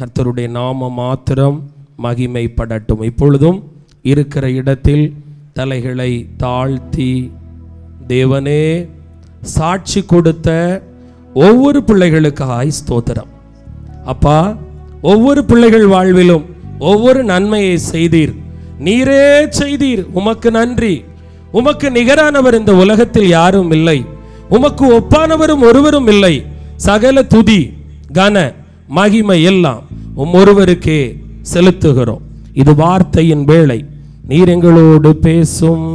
கர்த்தருடைய நாம மாத்திரம் மகிமைப்படட்டும். இப்பொழுதும் இருக்கிற இடத்தில் தலைகளை தாழ்த்தி தேவனே சாட்சி கொடுத்த ஒவ்வொரு பிள்ளைகளுக்காய் ஸ்தோத்திரம். அப்பா, ஒவ்வொரு பிள்ளைகள் வாழ்விலும் ஒவ்வொரு நன்மையை செய்தீர், நீரே செய்தீர். உமக்கு நன்றி. உமக்கு நிகரானவர் இந்த உலகத்தில் யாரும் இல்லை, உமக்கு ஒப்பானவரும் ஒருவரும் இல்லை. சகல துதி கன மகிமை எல்லாம் ஒருவருக்கே செலுத்துகிறோம். இது வார்த்தையின் வேளை. நீர் எங்களோடு பேசும்.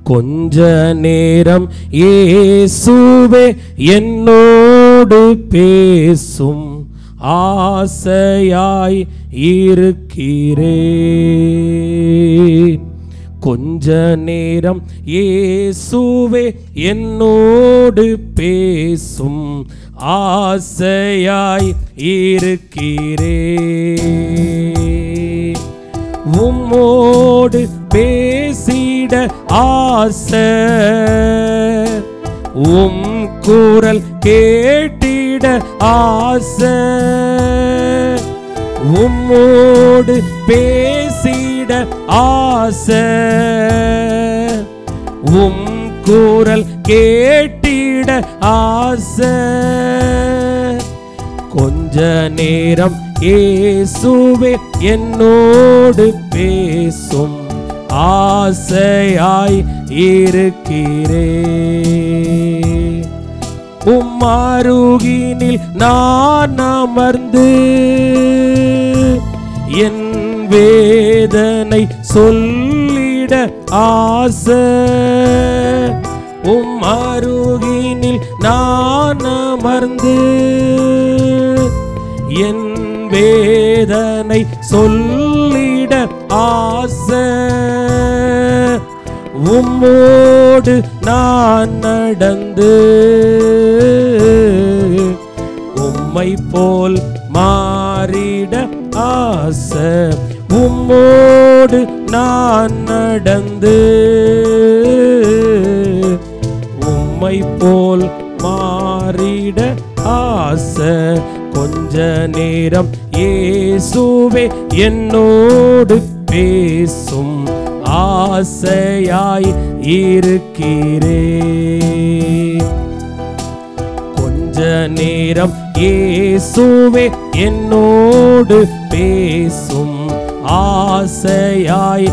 கொஞ்ச நேரம் இயேசுவே என்னோடு பேசும், ஆசையாய் இருக்கிறேன். கொஞ்ச நேரம் இயேசுவே என்னோடு பேசும், ஆசையாய் இருக்கிறேன். உம்மோடு பேசிட ஆசை, உம் குரல் கேட்டிட ஆசை. உம்மோடு பேசிட ஆசை, உம் குரல் கேட்டிட ஆசை. கொஞ்ச நேரம் இயேசுவே என்னோடு பேசும், ஆசையாய் இருக்கிறேன். உம்மருகினில் நான் அமர்ந்து என் வேதனை சொல்லிட ஆசை. உம்மருகினில் நான் அமர்ந்து என் வேதனை சொல்லிட ஆசை. உம்மோடு நான் நடந்து உம்மை போல் மாறிட ஆசை. உம்மோடு நான் நடந்து உம்மை போல் மாறிட ஆசை. கொஞ்ச நேரம் இயேசுவே என்னோடு பேசும், ஆசையாய் இருக்கிறேன். கொஞ்ச நேரம் இயேசுவே என்னோடு பேசும், ஆசையாய்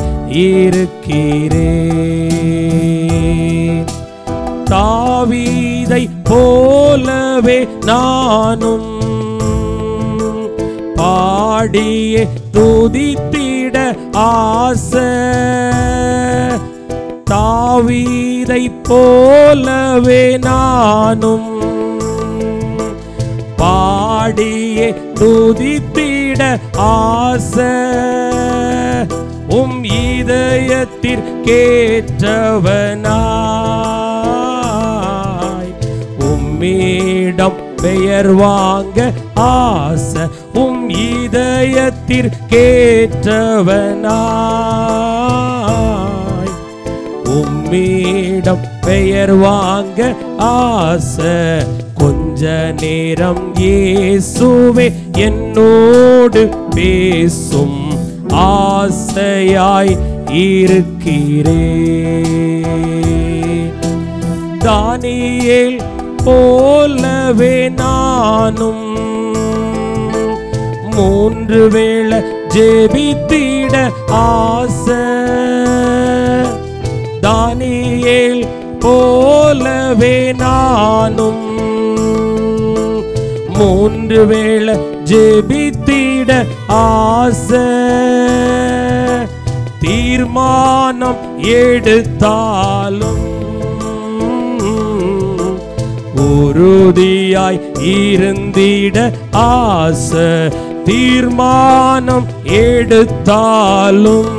இருக்கிறேன். தாவீதை போலவே நானும் பாடியே துதித்திட ஆசை. தாவீதை போலவே நானும் பாடியே துதித்திட ஆசை. உம் இதயத்திற்கேற்றவனாய் உம்மிடம் பெயர் வாங்க ஆசை. உம் இதயத்திற்கேற்றவனாய் உம்மிடம் பெயர் வாங்க ஆசை. கொஞ்ச நேரம் இயேசுவே என்னோடு பேசும், ஆசையாய் இருக்கிறேன். தானியேல் போலவே நானும் 3 வேளை ஜெபித்திட ஆசை. தானியேல் போலவே நானும் 3 வேளை ஜெபித்திட ஆசை. தீர்மானம் எடுத்தாலும் உறுதியாய் இருந்திட ஆசை. தீர்மானம் எடுத்தாலும்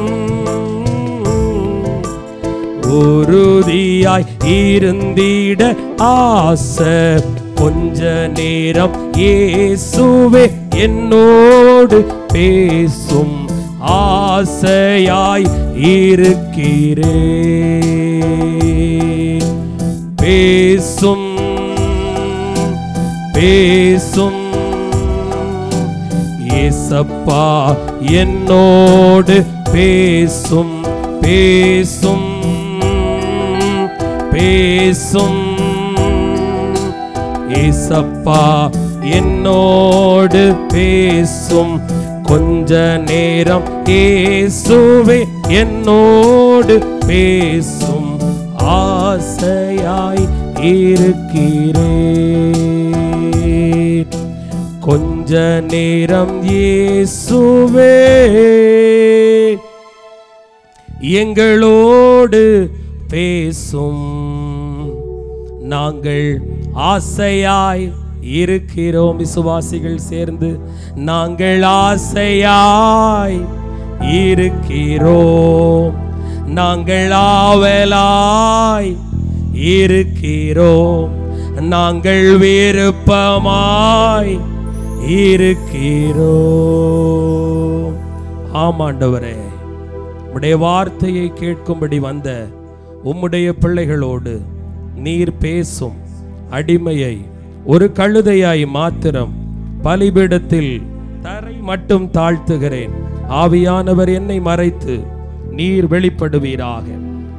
உறுதியாய் இருந்திட ஆசை. கொஞ்ச நேரம் இயேசுவே என்னோடு பேசும், ஆசையாய் இருக்கிறேன். பேசும் பேசும் ஏசப்பா என்னோடு பேசும் பேசும் பேசும். ஏசப்பா என்னோடு பேசும் கொஞ்ச நேரம், இயேசுவே என்னோடு பேசும் ஆசையாய் இருக்கிறேன். கொஞ்ச நேரம் இயேசுவே எங்களோடு பேசும். நாங்கள் ஆசையாய் இருக்கிறோம். விசுவாசிகள் சேர்ந்து நாங்கள் ஆசையாய் இருக்கிறோம். நாங்கள் ஆவலாய் இருக்கிறோம். நாங்கள் விருப்பமாய் இருக்கிறோம். ஆமாண்டவரே, உம்முடைய வார்த்தையை கேட்கும்படி வந்த உம்முடைய பிள்ளைகளோடு நீர் பேசும். அடிமையை ஒரு கழுதையாய் மாத்திரம் பலிபீடத்தில் தரை மட்டும் தாழ்த்துகிறேன். ஆவியானவர் என்னை மறைத்து நீர் வெளிப்படுவீராக.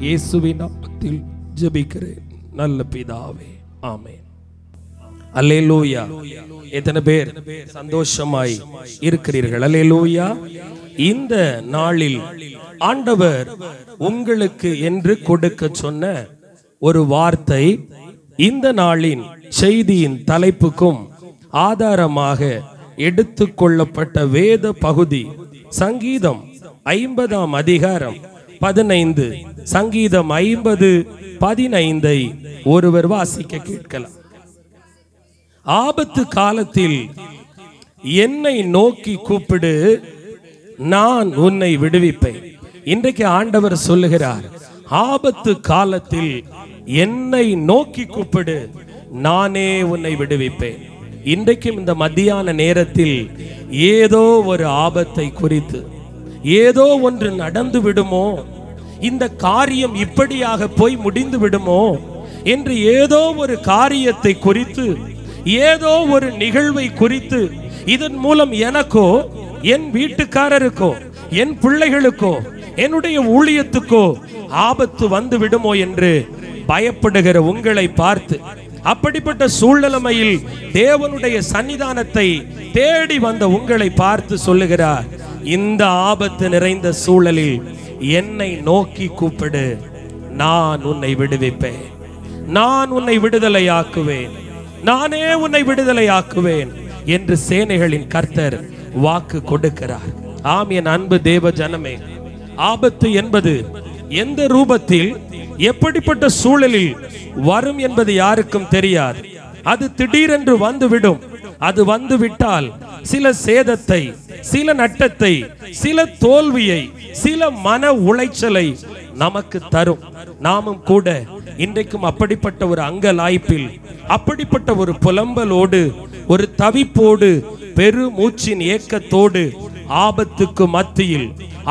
இயேசுவின் நாமத்தில் ஜெபிக்கிறேன் நல்ல பிதாவே, ஆமென். அல்லேலூயா. எத்தனை பேர் சந்தோஷமாய் இருக்கிறீர்கள்? அல்லேலூயா. இந்த நாளில் ஆண்டவர் உங்களுக்கு என்று கொடுக்க சொன்ன ஒரு வார்த்தை இந்த நாளின் செய்தியின் தலைப்புக்கும் ஆதாரமாக எடுத்துக்கொள்ளப்பட்ட வேத பகுதி சங்கீதம் 50ஆம் அதிகாரம் 15. சங்கீதம் 50:15 ஒருவர் வாசிக்க கேட்கலாம். ஆபத்து காலத்தில் என்னை நோக்கி கூப்பிடு, நான் உன்னை விடுவிப்பேன். இன்றைக்கு ஆண்டவர் சொல்லுகிறார், ஆபத்து காலத்தில் என்னை நோக்கி கூப்பிடு, நானே உன்னை விடுவிப்பேன். இன்றைக்கும் இந்த மத்தியான நேரத்தில் ஏதோ ஒரு ஆபத்தை குறித்து, ஏதோ ஒன்று நடந்து விடுமோ, இந்த காரியம் இப்படியாக போய் முடிந்து விடுமோ என்று ஏதோ ஒரு காரியத்தை குறித்து, ஏதோ ஒரு நிகழ்வை குறித்து, இதன் மூலம் எனக்கோ, என் வீட்டுக்காரருக்கோ, என் பிள்ளைகளுக்கோ, என்னுடைய ஊழியத்துக்கோ ஆபத்து வந்து விடுமோ என்று பயப்படுகிற உங்களை பார்த்து, அப்படிப்பட்ட சூழ்நிலைமையில் தேவனுடைய சன்னிதானத்தை தேடி வந்த உங்களை பார்த்து சொல்லுகிறார், இந்த ஆபத்து நிறைந்த சூழலில் என்னை நோக்கி கூப்பிடு, நான் உன்னை விடுவிப்பேன், நான் உன்னை விடுதலையாக்குவேன், நானே உன்னை விடுதலையாக்குவேன் என்று சேனைகளின் கர்த்தர் வாக்கு கொடுக்கிறார். ஆம் என் அன்பு தேவ ஜனமே, ஆபத்து என்பது எந்த ரூபத்தில் எப்படிப்பட்ட சூழலில் வரும் என்பது யாருக்கும் தெரியாது. அது திடீரென்று வந்துவிடும். அது வந்துவிட்டால் சில சேதத்தை, சில நட்டத்தை, சில தோல்வியை, சில மன உளைச்சலை நமக்கு தரும். நாமும் கூட இன்றைக்கும் அப்படிப்பட்ட ஒரு அங்கலாய்ப்பில், அப்படிப்பட்ட ஒரு புலம்பலோடு, ஒரு தவிப்போடு, பெரு மூச்சின் ஏக்கத்தோடு, ஆபத்துக்கு மத்தியில்,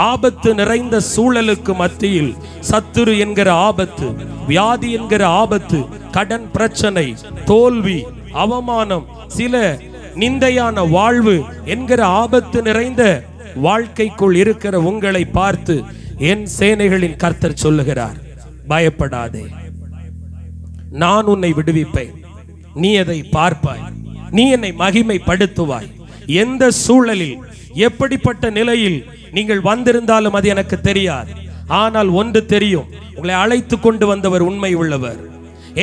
ஆபத்து நிறைந்த சூழலுக்கு மத்தியில், சத்துரு என்கிற ஆபத்து, வியாதி என்கிற ஆபத்து, கடன் பிரச்சனை, தோல்வி, அவமானம், சில நிந்தையான வாழ்வு என்கிற ஆபத்து நிறைந்த வாழ்க்கைக்குள் இருக்கிற உங்களை பார்த்து என் சேனைகளின் கர்த்தர் சொல்லுகிறார், பயப்படாதே, நான் உன்னை விடுவிப்பேன். நீ அதை பார்ப்பாய், நீ என்னை மகிமைப்படுத்துவாய். எந்த சூழலில், எப்படிப்பட்ட நிலையில் நீங்கள் வந்திருந்தாலும் அது எனக்கு தெரியாது. ஆனால் ஒன்று தெரியும், உங்களை அழைத்து கொண்டு வந்தவர் உண்மை உள்ளவர்.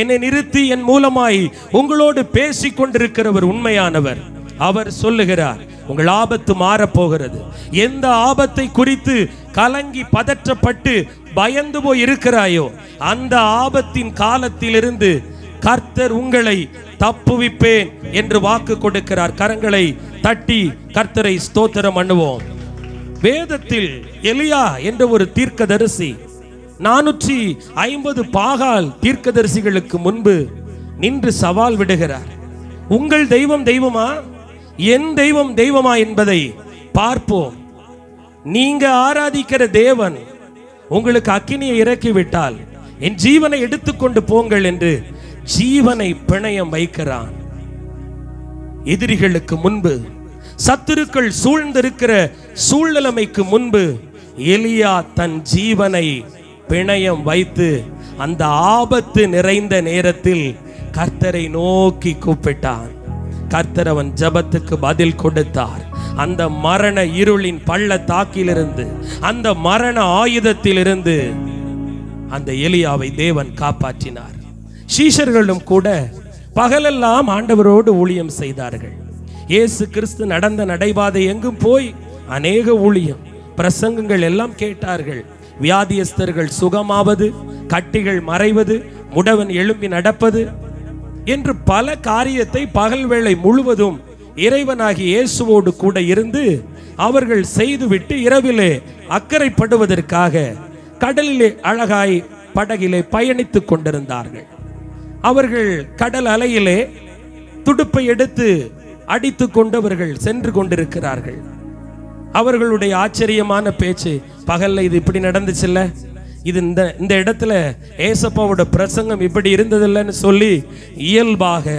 என்னை நிறுத்தி என் மூலமாய் உங்களோடு பேசிக் கொண்டிருக்கிறவர் உண்மையானவர். அவர் சொல்லுகிறார், உங்கள் ஆபத்து மாறப்போகிறது. எந்த ஆபத்தை குறித்து கலங்கி பதற்றப்பட்டு பயந்து போய் இருக்கிறாயோ, அந்த ஆபத்தின் காலத்திலிருந்து கர்த்தர் உங்களை தப்புவிப்பேன் என்று வாக்கு கொடுக்கிறார். கரங்களை தட்டி கர்த்தரை ஸ்தோத்திரம் பண்ணுவோம். வேதத்தில் எலியா என்ற ஒரு தீர்க்கதரிசி 450 பாகால் தீர்க்கதரிசிகளுக்கு முன்பு நின்று சவால் விடுகிறார். உங்கள் தெய்வம் தெய்வமா, என் தெய்வம் தெய்வமா என்பதை பார்ப்போம். நீங்க ஆராதிக்கிற தேவன் உங்களுக்கு அக்கினியை இறக்கிவிட்டால் என் ஜீவனை எடுத்துக்கொண்டு போங்கள் என்று ஜீவனை பிணையம் வைக்கிறான். எதிரிகளுக்கு முன்பு, சத்துருக்கள் சூழ்ந்திருக்கிற சூழ்நிலைமைக்கு முன்பு எலியா தன் ஜீவனை பிணையம் வைத்து அந்த ஆபத்து நிறைந்த நேரத்தில் கர்த்தரை நோக்கி கூப்பிட்டான். கர்த்தர் அவன் ஜெபத்துக்கு பதில் கொடுத்தார். அந்த மரண இருளின் பள்ளத்தாக்கிலிருந்து, அந்த மரண ஆயுதத்திலிருந்து அந்த எலியாவை தேவன் காப்பாற்றினார். சீஷர்களும் கூட பகலெல்லாம் ஆண்டவரோடு ஊழியம் செய்தார்கள். இயேசு கிறிஸ்து நடந்த நடைபாதை எங்கும் போய் அநேக ஊழியம் பிரசங்கங்கள் எல்லாம் கேட்டார்கள். வியாதியஸ்தர்கள் சுகமாவது, கட்டிகள் மறைவது, முடவன் எழும்பி நடப்பது என்று பல காரியத்தை பகல் வேளை முழுவதும் இறைவனாகி இயேசுவோடு கூட இருந்து அவர்கள் செய்துவிட்டு இரவிலே அக்கறைப்படுவதற்காக கடலிலே அழகாய் படகிலே பயணித்துக் கொண்டிருந்தார்கள். அவர்கள் கடல் அலையிலே துடுப்பை எடுத்து அடித்து கொண்டவர்கள் சென்று கொண்டிருக்கிறார்கள். அவர்களுடைய ஆச்சரியமான பேச்சு, பகல்ல இது இப்படி நடந்துச்சுல்ல, இது இந்த இடத்துல ஏசப்பாவோட பிரசங்கம் இப்படி இருந்ததில்லைன்னு சொல்லி இயல்பாக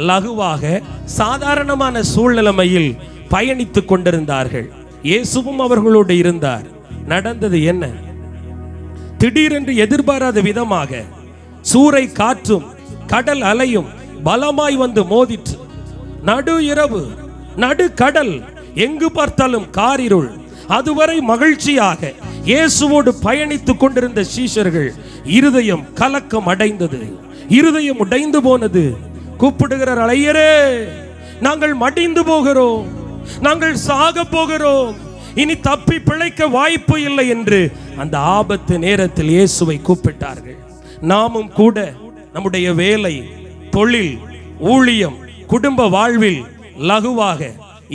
லகுவாக சாதாரணமான சூழ்நிலைமையில் பயணித்துக் கொண்டிருந்தார்கள். இயேசுவும் அவர்களோடு இருந்தார். நடந்தது என்ன? திடீரென்று எதிர்பாராத விதமாக சூறை காற்றும் கடல் அலையும் பலமாய் வந்து மோதிற்று. நடு இரவு, நடு கடல், எங்கு பார்த்தாலும் காரிருள். அதுவரை மகிழ்ச்சியாக இயேசுவோடு பயணித்துக் கொண்டிருந்த சீஷர்கள் இருதயம் கலக்கம் அடைந்தது. இருதயம் உடைந்து போனது. கூப்பிடுகிறார், ஐயரே, நாங்கள் மடிந்து போகிறோம், நாங்கள் சாக போகிறோம், இனி தப்பி பிழைக்க வாய்ப்பு இல்லை என்று அந்த ஆபத்து நேரத்தில் இயேசுவை கூப்பிட்டார்கள். நாமும் கூட நம்முடைய வேலை, தொழில், ஊழியம், குடும்ப வாழ்வில் லகுவாக,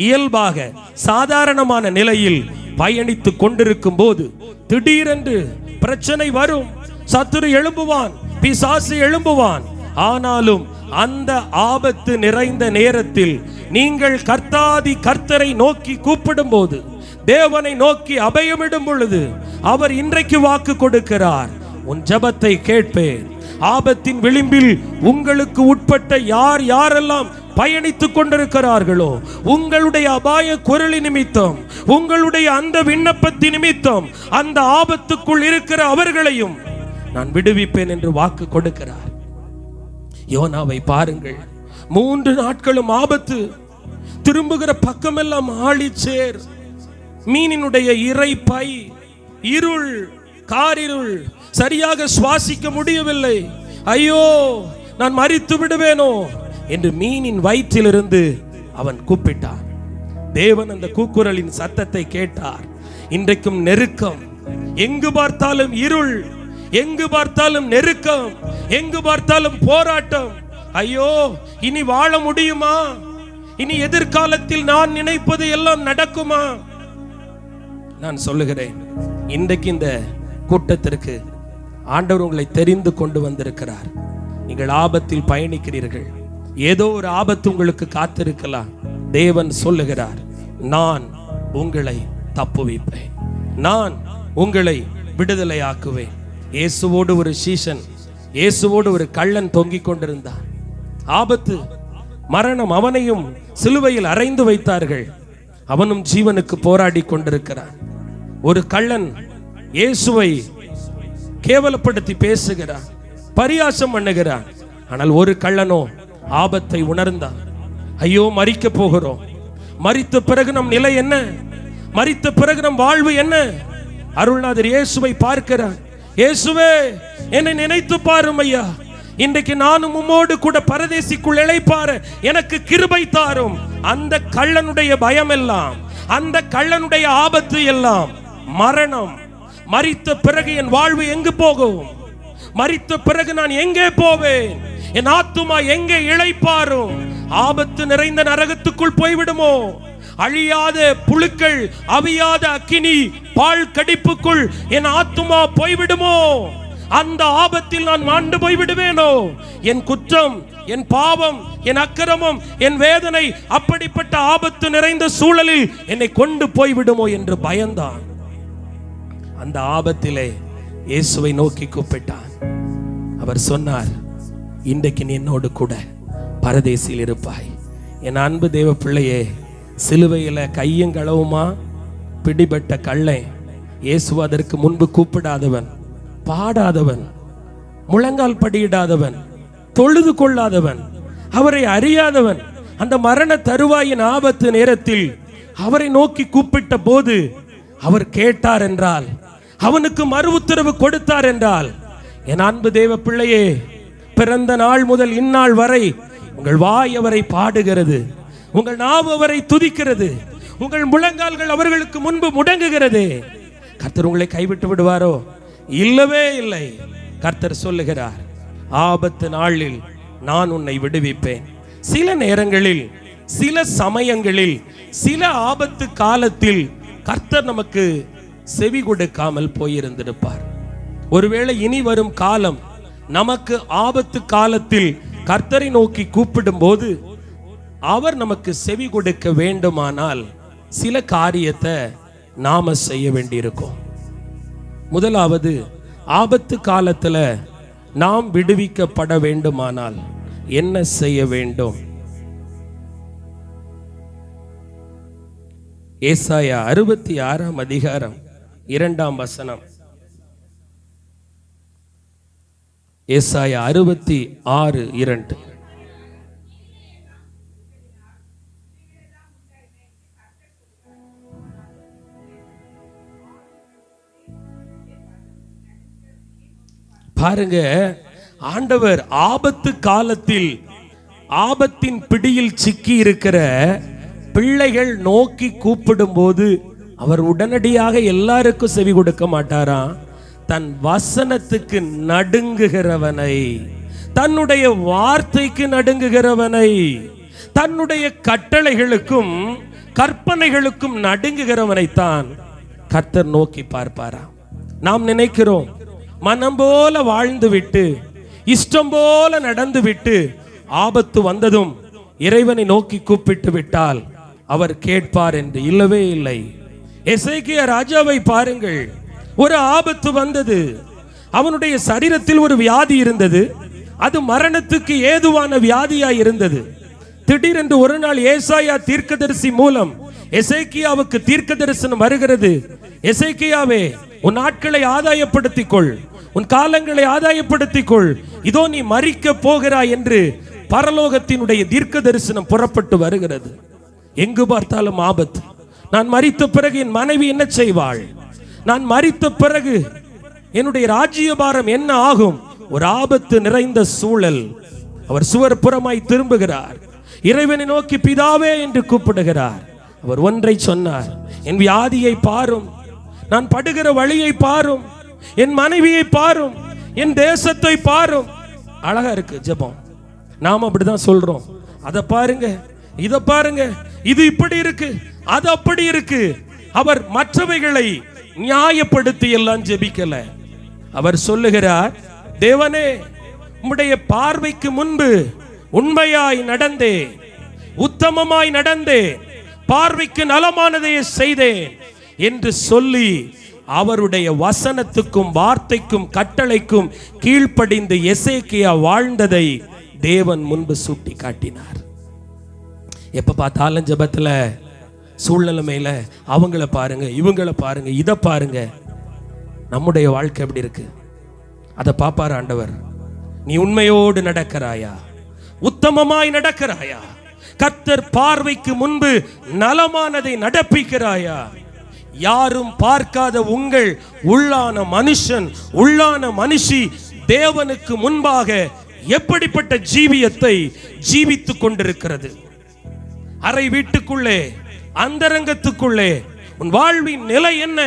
இயல்பாக, சாதாரணமான நிலையில் பயணித்துக் கொண்டிருக்கும் போது திடீரென்று பிரச்சனை வரும். சத்துரு எழும்புவான், பிசாசு எழும்புவான். ஆனாலும் அந்த ஆபத்து நிறைந்த நேரத்தில் நீங்கள் கர்த்தாதி கர்த்தரை நோக்கி கூப்பிடும் போது, தேவனை நோக்கி அபயமிடும் பொழுது அவர் இன்றைக்கு வாக்கு கொடுக்கிறார், உன் ஜெபத்தை கேட்பேன். ஆபத்தின் விளிம்பில் உங்களுக்கு உட்பட்ட யார் யாரெல்லாம் பயணித்துக் கொண்டிருக்கிறார்களோ, உங்களுடைய அபாய குரலின் நிமித்தம், உங்களுடைய அந்த விண்ணப்பத்தின் நிமித்தம் அந்த ஆபத்துக்குள் இருக்கிற அவர்களையும் நான் விடுவிப்பேன் என்று வாக்கு கொடுக்கிறார். யோனாவை பாருங்கள், 3 நாட்களும் ஆபத்து. திரும்புகிற பக்கமெல்லாம் ஆழிச்சேர், மீனினுடைய இறைப்பை, இருள், காரிருள், சரியாக சுவாசிக்க முடியவில்லை. ஐயோ, நான் மரித்து விடுவேனோ என்று மீனின் வயிற்றிலிருந்து அவன் கூப்பிட்டான். தேவன் அந்த கூக்குரலின் சத்தத்தை கேட்டார். இன்றைக்கும் நெருக்கம், எங்கு பார்த்தாலும் இருள், எங்கு பார்த்தாலும் நெருக்கம், எங்கு பார்த்தாலும் போராட்டம். ஐயோ, இனி வாழ முடியுமா? இனி எதிர்காலத்தில் நான் நினைப்பது எல்லாம் நடக்குமா? நான் சொல்லுகிறேன், இன்றைக்கு இந்த கூட்டத்திற்கு ஆண்டவர் உங்களை தெரிந்து கொண்டு வந்திருக்கிறார். நீங்கள் ஆபத்தில் பயணிக்கிறீர்கள், ஏதோ ஒரு ஆபத்து உங்களுக்கு காத்திருக்கலாம். தேவன் சொல்லுகிறார், நான் உங்களை தப்புவிப்பேன், நான் உங்களை விடுதலை ஆக்குவேன். இயேசுவோடு ஒரு சீஷன், இயேசுவோடு ஒரு கள்ளன் தொங்கிக் கொண்டிருந்தான். ஆபத்து, மரணம். அவனையும் சிலுவையில் அறைந்து வைத்தார்கள். அவனும் ஜீவனுக்கு போராடி கொண்டிருக்கிறான். ஒரு கள்ளன் இயேசுவை கேவலப்படுத்தி பேசுகிறான், பரியாசம் பண்ணுகிறான். ஆனால் ஒரு கள்ளனோ ஆபத்தை உணர்ந்தான். ஐயோ, மரிக்க போகிறோம், மரித்த பிறகு நம் நிலை என்ன, மரித்த பிறகு நம் வாழ்வு என்ன? அருள்நாதர் இயேசுவை பார்க்கிறான். இயேசுவே, என்னை நினைத்து பாரும் ஐயா, இன்றைக்கு நானும் உம்மோடு கூட பரதேசிக்குள் இளைப்பாற எனக்கு கிருபை தாரும். அந்த கள்ளனுடைய பயம் எல்லாம், அந்த கள்ளனுடைய ஆபத்து எல்லாம் மரணம். மரித்த பிறகு என் வாழ்வு எங்கு போகும்? மரித்த பிறகு நான் எங்கே போவேன்? என் ஆத்துமா எங்கே இளைப்பாரும்? ஆபத்து நிறைந்த நரகத்துக்குள் போய்விடுமோ? அழியாத புழுக்கள், அவியாத அக்கினி பால் கடிப்புக்குள் என் ஆத்துமா போய்விடுமோ? அந்த ஆபத்தில் நான் மாண்டு போய்விடுவேனோ? என் குற்றம், என் பாவம், என் அக்கிரமம், என் வேதனை அப்படிப்பட்ட ஆபத்து நிறைந்த சூழலில் என்னை கொண்டு போய்விடுமோ என்று பயந்தான். அந்த ஆபத்திலே இயேசுவை நோக்கி கூப்பிட்டான். அவர் சொன்னார், இன்றைக்கு நீ என்னோடு கூட பரதேசில் இருப்பாய். என் அன்பு தேவ பிள்ளையே, சிலுவையில கையங்களவுமா பிடிபட்ட கள்ளை. இயேசு அதற்கு முன்பு கூப்பிடாதவன், பாடாதவன், முழங்கால் படியிடாதவன், தொழுது கொள்ளாதவன், அவரை அறியாதவன். அந்த மரண தருவாயின் ஆபத்து நேரத்தில் அவரை நோக்கி கூப்பிட்ட போது அவர் கேட்டார் என்றால், அவனுக்கு மறு உத்தரவு கொடுத்தார் என்றால், என் அன்பு தேவ பிள்ளையே, பிறந்த நாள் முதல் இந்நாள் வரை உங்கள் வாய் அவரை பாடுகிறது, உங்கள் நாவு அவரை துதிக்கிறது, உங்கள் முழங்கால்கள் அவர்களுக்கு முன்பு முடங்குகிறது. கர்த்தர் உங்களை கைவிட்டு விடுவாரோ? இல்லவே இல்லை. கர்த்தர் சொல்லுகிறார், ஆபத்து நாளில் நான் உன்னை விடுவிப்பேன். சில நேரங்களில், சில சமயங்களில், சில ஆபத்து காலத்தில் கர்த்தர் நமக்கு செவி கொடுக்காமல் போயிருந்திருப்பார். ஒருவேளை இனி வரும் காலம் நமக்கு ஆபத்து காலத்தில் கர்த்தரை நோக்கி கூப்பிடும் போது அவர் நமக்கு செவி கொடுக்க வேண்டுமானால் சில காரியத்தை நாம செய்ய வேண்டியிருக்கும். முதலாவது, ஆபத்து காலத்துல நாம் விடுவிக்கப்பட வேண்டுமானால் என்ன செய்ய வேண்டும்? ஏசாயா 66 அதிகாரம் 2 வசனம். ஏசாயா 66:2. பாருங்க, ஆண்டவர் ஆபத்து காலத்தில் ஆபத்தின் பிடியில் சிக்கி இருக்கிற பிள்ளைகள் நோக்கி கூப்பிடும் போது அவர் உடனடியாக எல்லாருக்கும் செவி கொடுக்க மாட்டாராம். தன் வசனத்துக்கு நடுங்குகிறவனை, தன்னுடைய வார்த்தைக்கு நடுங்குகிறவனை, தன்னுடைய கட்டளைகளுக்கும் கற்பனைகளுக்கும் நடுங்குகிறவனைத்தான் கர்த்தர் நோக்கி பார்ப்பாராம். நாம் நினைக்கிறோம், மனம் போல வாழ்ந்து விட்டு, இஷ்டம் போல நடந்து விட்டு, ஆபத்து வந்ததும் இறைவனை நோக்கி கூப்பிட்டு விட்டால் அவர் கேட்பார் என்று. இல்லவே இல்லை. எசேக்கியா ராஜாவை பாருங்கள். ஒரு ஆபத்து வந்தது. அவனுடைய சரீரத்தில் ஒரு வியாதி இருந்தது. அது மரணத்துக்கு ஏதுவான வியாதியாய் இருந்தது. திடீரென்று ஒரு நாள் ஏசாயா தீர்க்கதரிசி மூலம் எசேக்கியாவுக்கு தீர்க்க தரிசனம் வருகிறது. எசேக்கியாவே, உன் நாட்களை ஆதாயப்படுத்திக் கொள், உன் காலங்களை ஆதாயப்படுத்திக் கொள், இதோ நீ மரிக்க போகிறாய் என்று பரலோகத்தினுடைய தீர்க்க தரிசனம் புறப்பட்டு வருகிறது. எங்கு பார்த்தாலும் ஆபத்து. நான் மரித்த பிறகு என் மனைவி என்ன செய்வாள்? நான் மரித்த பிறகு என்னுடைய ராஜ்யபாரம் என்ன ஆகும்? ஒரு ஆபத்து நிறைந்த சூழல். அவர் சுவர்புறமாய் திரும்புகிறார். இறைவனை நோக்கி பிதாவே என்று கூப்பிடுகிறார். அவர் ஒன்றை சொன்னார், என் வியாதியை பாரும், நான் படுகிற வழியை பாரும், என் மனைவியை பாரும், என் தேசத்தை பாரும். அழகா இருக்கு ஜெபம். நாம் அப்படிதான் சொல்றோம். அதை பாருங்க, இதை பாருங்க, இது இப்படி இருக்கு, அது அப்படி இருக்கு. அவர் மற்றவைகளை நியாயப்படுத்தி எல்லாம் ஜெபிக்கல. அவர் சொல்லுகிறார், தேவனே, உம்முடைய பார்வைக்கு முன்பு உண்மையாய் நடந்தே, உத்தமமாய் நடந்தே, பார்வைக்கு நலமானதையே செய்தேன் என்று சொல்லி அவருடைய வசனத்துக்கும் வார்த்தைக்கும் கட்டளைக்கும் கீழ்ப்படிந்து எசேக்கியா வாழ்ந்ததை தேவன் முன்பு சுட்டி காட்டினார். எப்ப பார்த்தாலும் ஜெபத்துல சூழ்நிலைமையில அவங்கள பாருங்க, இவங்கள பாருங்க, இதை பாருங்க. நம்முடைய வாழ்க்கை எப்படி இருக்கு அதை பாப்பார் ஆண்டவர். நீ உண்மையோடு நடக்கிறாயா? உத்தமமாய் நடக்கிறாயா? கர்த்தர் பார்வைக்கு முன்பு நலமானதை நடப்பிக்கிறாயா? யாரும் பார்க்காத உங்கள் உள்ளான மனுஷன், உள்ளான மனுஷி தேவனுக்கு முன்பாக எப்படிப்பட்ட ஜீவியத்தை ஜீவித்துக் கொண்டிருக்கிறது? அறை வீட்டுக்குள்ளே, அந்தரங்கத்துக்குள்ளே உன் வாழ்வின் நிலை என்ன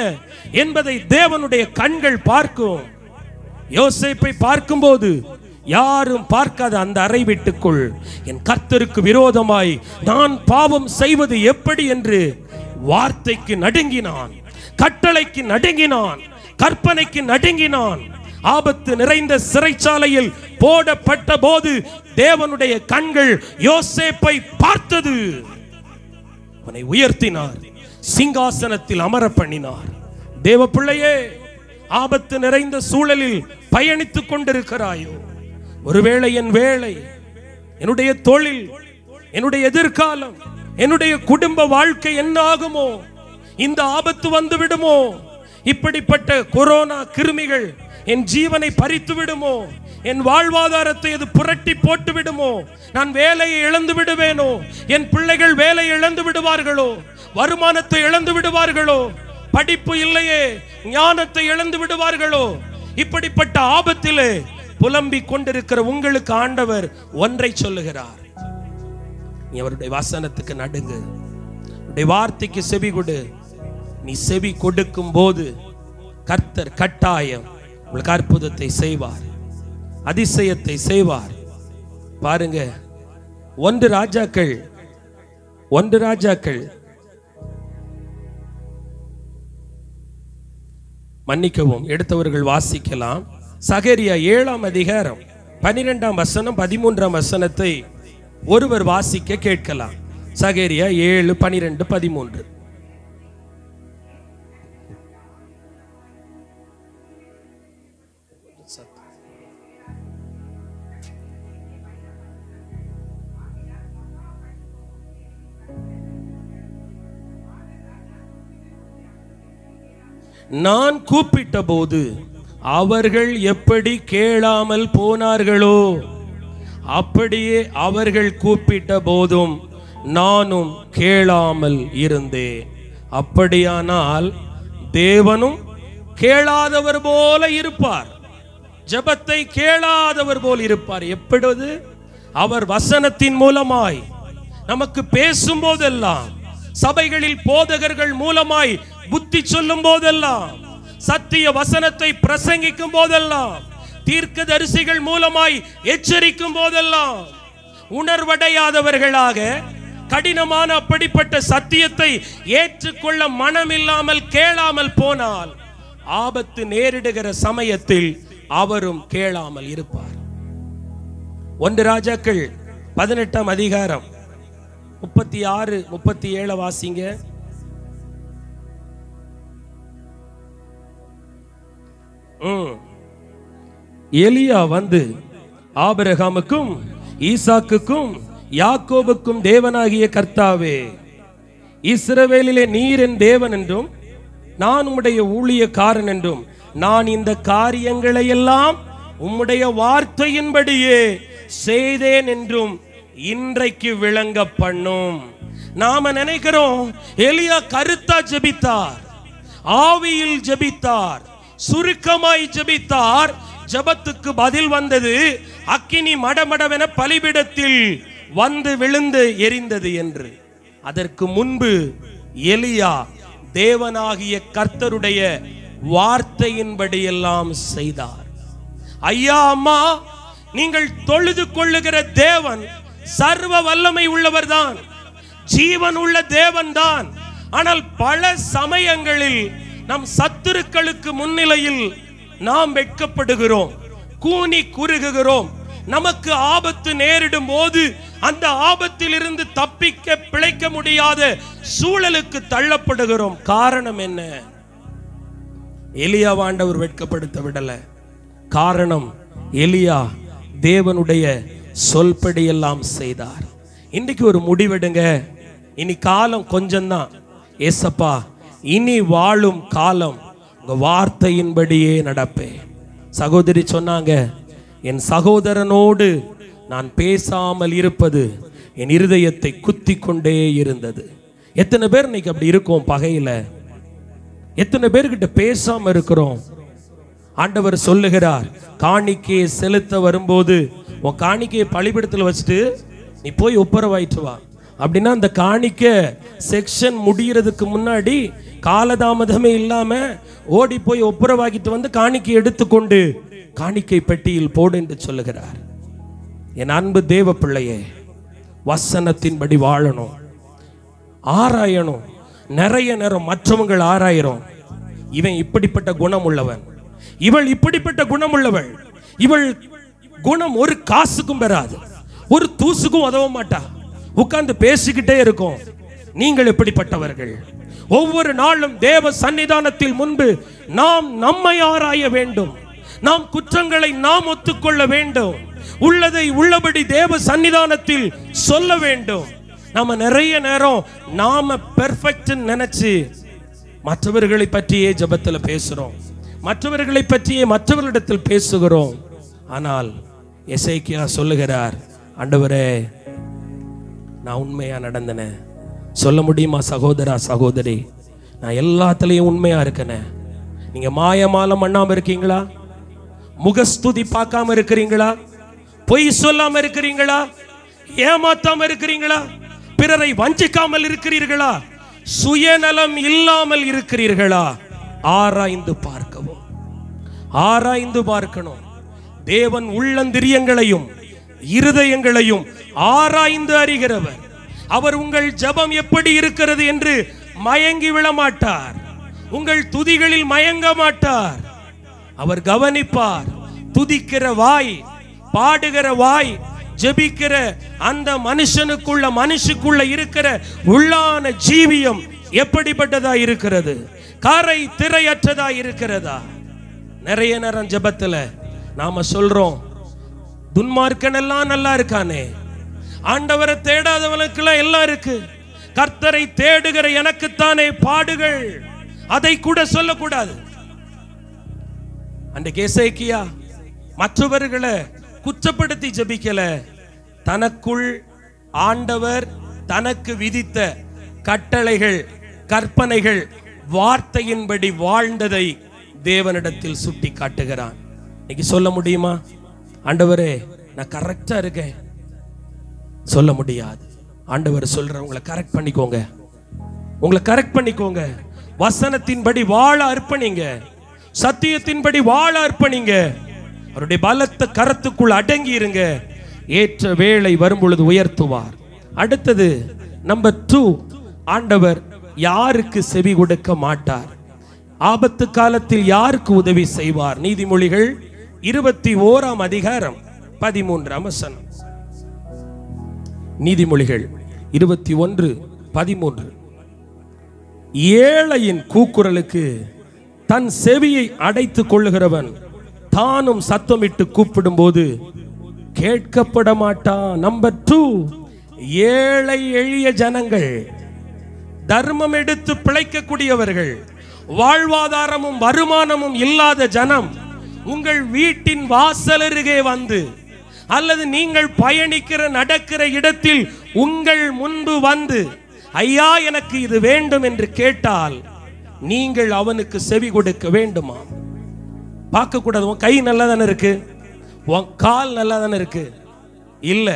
என்பதை தேவனுடைய கண்கள் பார்க்கும். யோசேப்பை பார்க்கும்போது யாரும் பார்க்காத அந்த அறை வீட்டுக்குள் என் கர்த்தருக்கு விரோதமாய் நான் பாவம் செய்வது எப்படி என்று வார்த்தைக்கு நடுங்கினான், கட்டளைக்கு நடுங்கினான், கற்பனைக்கு நடுங்கினான். ஆபத்து நிறைந்த சிறைச்சாலையில் போடப்பட்ட போது தேவனுடைய கண்கள் யோசேப்பை பார்த்தது. அவனை உயர்த்தினார், சிங்காசனத்தில் அமர பண்ணினார். தேவ பிள்ளையே, ஆபத்து நிறைந்த சூழலில் பயணித்துக் கொண்டிருக்கிறாயோ? ஒருவேளை என் வேலை, என்னுடைய தொழில், என்னுடைய எதிர்காலம், என்னுடைய குடும்ப வாழ்க்கை என்ன ஆகுமோ, இந்த ஆபத்து வந்து விடுமோ, இப்படிப்பட்ட கொரோனா கிருமிகள் என் ஜீவனை பறித்து விடுமோ, என் வாழ்வாதாரத்தை அது புரட்டி போட்டு விடுமோ, நான் வேலையை இழந்து விடுவேனோ, என் பிள்ளைகள் வேலை இழந்து விடுவார்களோ, வருமானத்தை இழந்து விடுவார்களோ, படிப்பு இல்லையே ஞானத்தை இழந்து விடுவார்களோ, இப்படிப்பட்ட ஆபத்திலே புலம்பிக் கொண்டிருக்கிற உங்களுக்கு ஆண்டவர் ஒன்றை சொல்லுகிறார். நீ அவருடைய வசனத்துக்கு நடுங்கு, அவருடைய வார்த்தைக்கு செவி கொடு. நீ செவி கொடுக்கும் போது கர்த்தர் கட்டாயம் உங்களுக்கு அற்புதத்தை செய்வார், அதிசயத்தை செய்வார். பாருங்க, 1 ராஜாக்கள் மன்னிக்கவும், எடுத்தவர்கள் வாசிக்கலாம். சகரியா 7ஆம் அதிகாரம் 12ஆம் வசனம் 13ஆம் வசனத்தை ஒருவர் வாசிக்க கேட்கலாம். சகரியா 7, 12, 13. நான் கூப்பிட்ட போது அவர்கள் எப்படி கேளாமல் போனார்களோ, அப்படியே அவர்கள் கூப்பிட்ட போதும் நானும் கேளாமல் இருந்தேன். அப்படியானால் தேவனும் கேளாதவர் போல இருப்பார், ஜெபத்தை கேளாதவர் போல் இருப்பார். எப்பொழுது? அவர் வசனத்தின் மூலமாய் நமக்கு பேசும் போதெல்லாம், சபைகளில் போதகர்கள் மூலமாய் புத்தி சொல்லும் போதெல்லாம், சத்திய வசனத்தை பிரசங்கிக்கும் போதெல்லாம், தீர்க்கதரிசிகள் மூலமாய் எச்சரிக்கும் போதெல்லாம், உணர்வடையாதவர்களாக கடினமான அப்படிப்பட்ட சத்தியத்தை ஏற்றுக்கொள்ள மனமில்லாமல் கேளாமல் போனால், ஆபத்து நேரிடுகிற சமயத்தில் அவரும் கேளாமல் இருப்பார். 1 ராஜாக்கள் 18ஆம் அதிகாரம் 36, 37 வாசிங்க. எலியா வந்து ஆபிரகாமுக்கும் ஈசாக்குக்கும் யாக்கோபுக்கும் தேவனாகிய கர்த்தாவே, இஸ்ரவேலிலே நீர் என் தேவன் என்றும் நான் உம்முடைய ஊழியக்காரன் என்றும் நான் இந்த காரியங்களை எல்லாம் உம்முடைய வார்த்தையின்படியே செய்தேன் என்றும் இன்றைக்கு விளங்க பண்ணும். நாம நினைக்கிறோம் எலியா கருத்தா ஜெபித்தார், ஆவியில் ஜெபித்தார், சுருக்கமாய் ஜெபித்தார், ஜெபத்துக்கு பதில் வந்தது அக்கினி மடமடவென பலிபீடத்தில் வந்து விழுந்து எரிந்தது என்று. அதற்கு முன்பு எலியா தேவனாகிய கர்த்தருடைய வார்த்தையின்படி எல்லாம் செய்தார். ஐயா அம்மா, நீங்கள் தொழுது கொள்ளுகிற தேவன் சர்வ வல்லமை உள்ளவர் தான், ஜீவன் உள்ள தேவன் தான். ஆனால் பல சமயங்களில் நம் சத்துருக்களுக்கு முன்னிலையில் நாம் வெட்கப்படுகிறோம், கூனி குறுகுகிறோம். நமக்கு ஆபத்து நேரிடும் போது அந்த ஆபத்தில் இருந்து தப்பிக்க பிழைக்க முடியாத சூழலுக்கு தள்ளப்படுகிறோம். காரணம் என்ன? எலியா ஆண்டவர் வெட்கப்படுத்த விடல. காரணம், எலியா தேவனுடைய சொல்படி எல்லாம் செய்தார். இன்னைக்கு ஒரு முடிவெடுங்க. இனி காலம் கொஞ்சம்தான் ஏசப்பா, இனி வாழும் காலம் உங்க வார்த்தையின்படியே நடப்பேன். சகோதரி சொன்னாங்க, என் சகோதரனோடு நான் பேசாமல் இருப்பது என் இருதயத்தை குத்தி கொண்டே இருந்தது. எத்தனை பேர் இன்னைக்கு அப்படி இருக்கோம்? பகையில எத்தனை பேர்கிட்ட பேசாம இருக்கிறோம்? ஆண்டவர் சொல்லுகிறார், காணிக்கையை செலுத்த வரும்போது உன் காணிக்கையை பலிபீடத்தில் வச்சுட்டு நீ போய் ஒப்புரவாயிட்டு வா. அப்படின்னா அந்த காணிக்கை செக்ஷன் முடிகிறதுக்கு முன்னாடி காலதாமதமே இல்லாம ஓடி போய் ஒப்புரவாகிட்டு வந்து காணிக்கை எடுத்துக்கொண்டு காணிக்கை பெட்டியில் போடு என்று சொல்லுகிறார். என் அன்பு தேவ பிள்ளையே, வசனத்தின்படி வாழணும், ஆராயணும். நிறைய நேரம் மற்றவங்கள் ஆராயிரும், இவன் இப்படிப்பட்ட குணம் உள்ளவன், இவள் இப்படிப்பட்ட குணம் உள்ளவள், இவள் குணம் ஒரு காசுக்கும் பெறாது, ஒரு தூசுக்கும் உதவ மாட்டா, உட்கார்ந்து பேசிக்கிட்டே இருக்கும். நீங்கள் எப்படிப்பட்டவர்கள்? ஒவ்வொரு நாளும் தேவ சன்னிதானத்தில் முன்பு நாம் நம்மை ஆராய வேண்டும், நாம் குற்றங்களை நாம் ஒத்துக்கொள்ள வேண்டும், உள்ளதை உள்ளபடி தேவ சன்னிதானத்தில் சொல்ல வேண்டும். நாம நிறைய நேரம் நாம பெர்ஃபெக்ட் நினைச்சு மற்றவர்களை பற்றியே ஜெபத்துல பேசுறோம், மற்றவர்களை பற்றியே மற்றவர்களிடத்தில் பேசுகிறோம். ஆனால் எசேக்கியா சொல்லுகிறார், ஆண்டவரே நான் உண்மையா நடந்தன. சொல்ல முடியுமா சகோதரா சகோதரி? நான் எல்லாத்துலயும் உண்மையா இருக்கனே. நீங்க மாயமாலம் பண்ணாம இருக்கீங்களா? முகஸ்துதி பார்க்காம இருக்கிறீங்களா? பொய் சொல்லாம இருக்கிறீங்களா? ஏமாத்தாம இருக்கிறீங்களா? பிறரை வஞ்சிக்காமல் இருக்கிறீர்களா? சுயநலம் இல்லாமல் இருக்கிறீர்களா? ஆராய்ந்து பார்க்கவும், ஆராய்ந்து பார்க்கணும். தேவன் உள்ளந்திரியங்களையும் இருதயங்களையும் ஆராய்ந்து அறிகிறவர். அவர் உங்கள் ஜெபம் எப்படி இருக்கிறது என்று மயங்கி விழமாட்டார். உங்கள் துதிகளில் மயங்க மாட்டார். அவர் கவனிப்பார். துதிக்கிற வாய், பாடுகிற வாய், ஜெபிக்கிற அந்த மனுஷனுக்குள்ள இருக்கிற உள்ளான ஜீவியம் எப்படிப்பட்டதா இருக்கிறது? கரை திரையற்றதா இருக்கிறதா? நிறைய நேரம் ஜெபத்துல நாம சொல்றோம், துன்மார்க்கன் எல்லாம் நல்லா இருக்கானே, ஆண்டவரை தேடாதவனுக்கெல்லாம் எல்லாம் இருக்கு, கர்த்தரை தேடுகிற எனக்குத்தானே பாடுகள். அதை கூட சொல்லக்கூடாது. அன்றைக்கு எசேக்கியா மற்றவர்களை குற்றப்படுத்தி ஜெபிக்கல, தனக்குள் ஆண்டவர் தனக்கு விதித்த கட்டளைகள், கற்பனைகள், வார்த்தையின்படி வாழ்ந்ததை தேவனிடத்தில் சுட்டி காட்டுகிறான். இன்னைக்கு சொல்ல முடியுமா, ஆண்டவரே நான் கரெக்டா இருக்கேன்? சொல்ல முடியாது. ஆண்டவர் சொல்ற, உங்களை கரெக்ட் பண்ணிக்கோங்க, உங்களை கரெக்ட் பண்ணிக்கோங்க. வசனத்தின்படி வாழ அர்ப்பணிங்க, சத்தியத்தின்படி வாழ அர்ப்பணிங்க. அவருடைய பலத்த கரத்துக்குள் அடங்கி இருங்க. ஏற்ற வேளை வரும் பொழுது உயர்த்துவார். அடுத்தது நம்பர் 2, ஆண்டவர் யாருக்கு செவி கொடுக்க மாட்டார்? ஆபத்து காலத்தில் யாருக்கு உதவி செய்வார்? நீதிமொழிகள் 21ஆம் அதிகாரம் 13ஆம் வசனம். நீதிமொழிகள் 21:13. ஏழையின் கூக்குரலுக்கு தன் செவியை அடைத்துக் கொள்ளுகிறவன் தானும் சத்தமிட்டு கூப்பிடும் போது கேட்கப்பட மாட்டான். நம்பர் 2, ஏழை எளிய ஜனங்கள், தர்மம் எடுத்து பிழைக்கக்கூடியவர்கள், வாழ்வாதாரமும் வருமானமும் இல்லாத ஜனம் உங்கள் வீட்டின் வாசல் அருகே வந்து, அல்லது நீங்கள் பயணிக்கிற நடக்கிற இடத்தில் உங்கள் முன்பு வந்து, ஐயா எனக்கு இது வேண்டும் என்று கேட்டால் நீங்கள் அவனுக்கு செவி கொடுக்க வேண்டுமா? பார்க்க கூடாது. உன் கை நல்லா தானே இருக்கு, உன் கால் நல்லா தானே இருக்கு. இல்ல,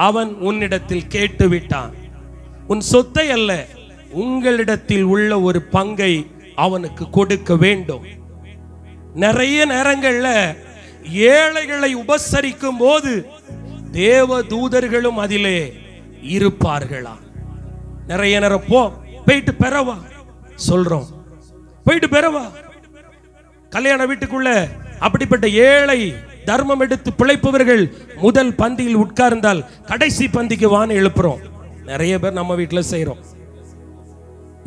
அவன் உன்னிடத்தில் கேட்டு விட்டான். உன் சொத்தை அல்ல, உங்களிடத்தில் உள்ள ஒரு பங்கை அவனுக்கு கொடுக்க வேண்டும். நிறைய நேரங்கள்ல ஏழைகளை உபசரிக்கும் போது தேவ தூதர்களும் அதிலே இருப்பார்களா? நிறைய நேரம் போயிட்டு பெறவா சொல்றோம், போயிட்டு பெறவா. கல்யாண வீட்டுக்குள்ள அப்படிப்பட்ட ஏழை தர்மம் எடுத்து பிழைப்பவர்கள் முதல் பந்தியில் உட்கார்ந்தால் கடைசி பந்திக்கு வான்னு எழுப்புறோம். நிறைய பேர் நம்ம வீட்டில் செய்யறோம்.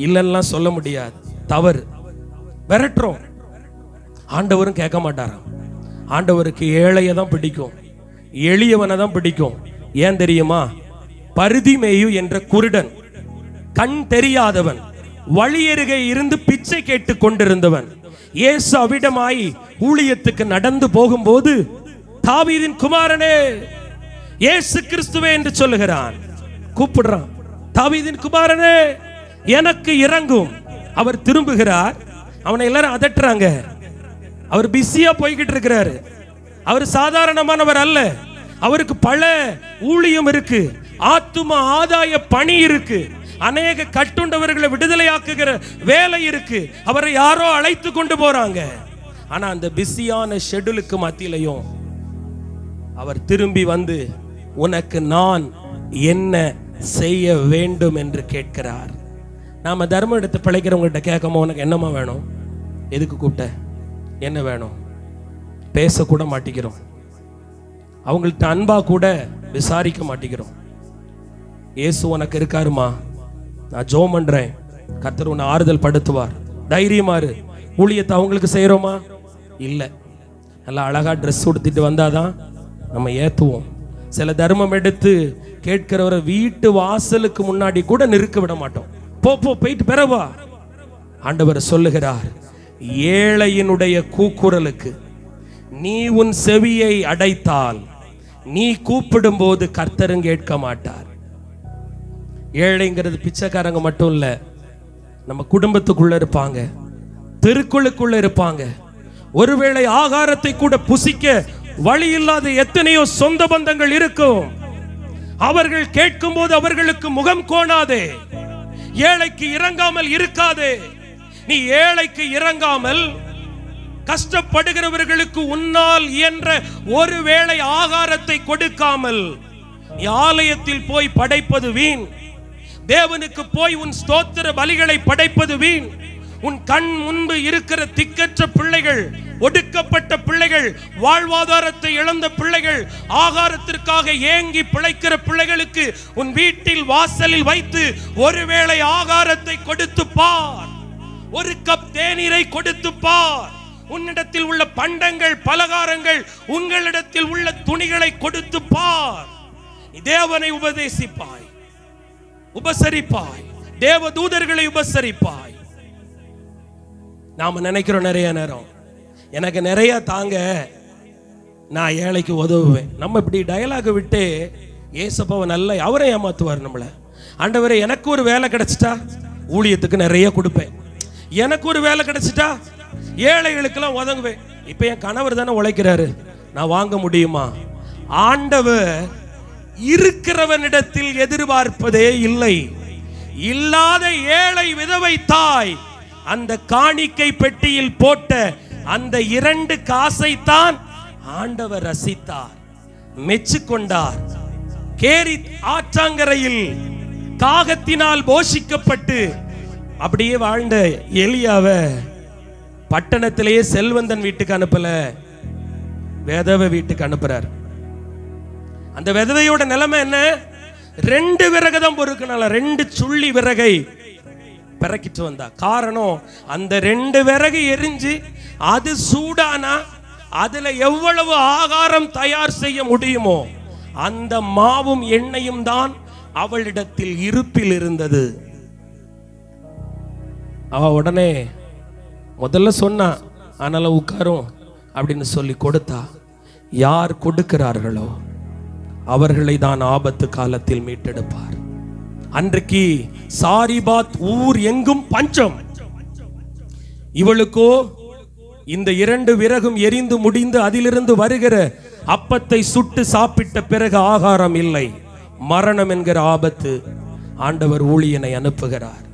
இல்லைன்னா சொல்ல முடியாது, தவறு. விரட்டுறோம். ஆண்டவரும் கேட்க மாட்டாராம். ஆண்டவருக்கு ஏழையை தான் பிடிக்கும், எளியவனை தான் பிடிக்கும். ஏன் தெரியுமா? பரிதிமேயு என்ற குருடன், கண் தெரியாதவன், வழியருகே இருந்து பிச்சை கேட்டு கொண்டிருந்தவன், இயேசு அவிடமாய் ஊழியத்துக்கு நடந்து போகும்போது, தாவீதின் குமாரனே இயேசு கிறிஸ்துவே என்று சொல்லுகிறான். கூப்பிடுறான், தாவீதின் குமாரனே எனக்கு இறங்கும். அவர் திரும்புகிறார். அவனை எல்லாரும் அதட்டுறாங்க. அவர் பிஸியா போய்கிட்டு இருக்கிறாரு. அவர் சாதாரணமானவர் அல்ல. அவருக்கு பல ஊழியம் இருக்கு, ஆத்தும ஆதாய பணி இருக்கு, அநேக கட்டுண்டவர்களை விடுதலையாக்குகிற வேலை இருக்கு. அவரை யாரோ அழைத்து கொண்டு போறாங்க. ஆனா அந்த பிஸியான ஷெட்யூலுக்கு மத்தியிலையும் அவர் திரும்பி வந்து, உனக்கு நான் என்ன செய்ய வேண்டும் என்று கேட்கிறார். நாம தர்மம் எடுத்து பிழைக்கிறவங்ககிட்ட கேட்காம, உனக்கு என்னமா வேணும், எதுக்கு கூப்பிட்ட, என்ன வேணும், பேசக்கூட மாட்டேங்கிறோம். அவங்கள்ட்ட அன்பா கூட விசாரிக்க மாட்டேங்கிறோம். இயேசு உனக்கு இருக்காருமா, நான் ஜெபம் பண்றேன், கர்த்தர் உன்னை ஆறுதல் படுத்துவார், தைரியமாறு. ஊழியத்தை அவங்களுக்கு செய்யறோமா? இல்ல. நல்லா அழகா ட்ரெஸ் உடுத்திட்டு வந்தாதான் நம்ம ஏத்துவோம். சில தர்மம் எடுத்து கேட்கிறவரை வீட்டு வாசலுக்கு முன்னாடி கூட நிறுக்க விட மாட்டோம். போயிட்டு பெறவா. ஆண்டவர் சொல்லுகிறார், ஏழையினுடைய கூக்குரலுக்கு நீ உன் செவியை அடைத்தால் நீ கூப்பிடும் போது கர்த்தரும் கேட்க மாட்டார். ஏழைங்கிறது பிச்சைக்காரங்க மட்டும் இல்ல, நம்ம குடும்பத்துக்குள்ள இருப்பாங்க, தெருக்குள்ளுக்குள்ள இருப்பாங்க, ஒருவேளை ஆகாரத்தை கூட புசிக்க வழி இல்லாத எத்தனையோ சொந்த பந்தங்கள் இருக்கும். அவர்கள் கேட்கும் போது அவர்களுக்கு முகம் கோணாதே, ஏழைக்கு இறங்காமல் இருக்காதே. நீ ஏழைக்கு இறங்காமல் கஷ்டப்படுகிறவர்களுக்கு உன்னால் இயன்ற ஒருவேளை ஆகாரத்தை கொடுக்காமல் நீ ஆலயத்தில் போய் படைப்பது வீண். தேவனுக்கு போய் உன் ஸ்தோத்திர பலிகளை படைப்பது வீண். உன் கண் முன்பு இருக்கிற திக்கற்ற பிள்ளைகள், ஒடுக்கப்பட்ட பிள்ளைகள், வாழ்வாதாரத்தை இழந்த பிள்ளைகள், ஆகாரத்திற்காக ஏங்கி பிழைக்கிற பிள்ளைகளுக்கு உன் வீட்டில் வாசலில் வைத்து ஒருவேளை ஆகாரத்தை கொடுத்து பார், ஒரு கப் தேநீரை கொடுத்து பார். உன்னிடத்தில் உள்ள பண்டங்கள், பலகாரங்கள், உங்களிடத்தில் உள்ள துணிகளை கொடுத்து பார். தேவனை உபதேசிப்பாய், உபசரிப்பாய், தேவ தூதர்களை உபசரிப்பாய். நாம நினைக்கிறோம் நிறைய நேரம், எனக்கு நிறைய தாங்க, நான் ஏழைக்கு உதவுவேன். நம்ம இப்படி டயலாக விட்டு ஏசப்பாவை நல்ல அவரை ஏமாத்துவார் நம்மள. ஆண்டவரே, எனக்கு ஒரு வேலை கிடைச்சிட்டா ஊழியத்துக்கு நிறைய கொடுப்பேன், எனக்கு ஒரு வேலை கிடைச்சிட்டா ஏழைகளுக்கெல்லாம் உதங்குவேன். இப்ப என் கணவர் தானே உழைக்கிறாரு, நான் வாங்க முடியுமா? ஆண்டவர் இருக்கிறவனிடத்தில் எதிர்பார்ப்பதே இல்லை. இல்லாத ஏழை விதவை தாய் அந்த காணிக்கை பெட்டியில் போட்ட அந்த 2 காசைத்தான் ஆண்டவர் ரசித்தார், மெச்சுக்கொண்டார். கேரி ஆற்றங்கரையில் காகத்தினால் போஷிக்கப்பட்டு அப்படியே வாழ்ந்த எலியாவை பட்டணத்திலேயே செல்வந்தன் வீட்டுக்கு அனுப்பல, விதவை வீட்டுக்கு அனுப்புறார். அந்த விதவையோட நிலைமை என்ன? 2 விறகு தான் பொறுக்கனால 2 சுள்ளி விறகை பிறக்கிட்டு வந்தா. காரணம், அந்த 2 விறகு எரிஞ்சு அது சூடானா அதுல எவ்வளவு ஆகாரம் தயார் செய்ய முடியுமோ அந்த மாவும் எண்ணெயும் தான் அவளிடத்தில் இருப்பில் இருந்தது. அவ உடனே முதல்ல சொன்னா, ஆனாலும் உட்காரும் அப்படின்னு சொல்லி கொடுத்தா. யார் கொடுக்கிறார்களோ அவர்களை தான் ஆபத்து காலத்தில் மீட்டெடுப்பார். அன்றைக்கு சாரிபாத் ஊர் எங்கும் பஞ்சம். இவளுக்கோ இந்த 2 விறகும் எரிந்து முடிந்து அதிலிருந்து வருகிற அப்பத்தை சுட்டு சாப்பிட்ட பிறகு ஆகாரம் இல்லை, மரணம் என்கிற ஆபத்து. ஆண்டவர் ஊழியனை அனுப்புகிறார்.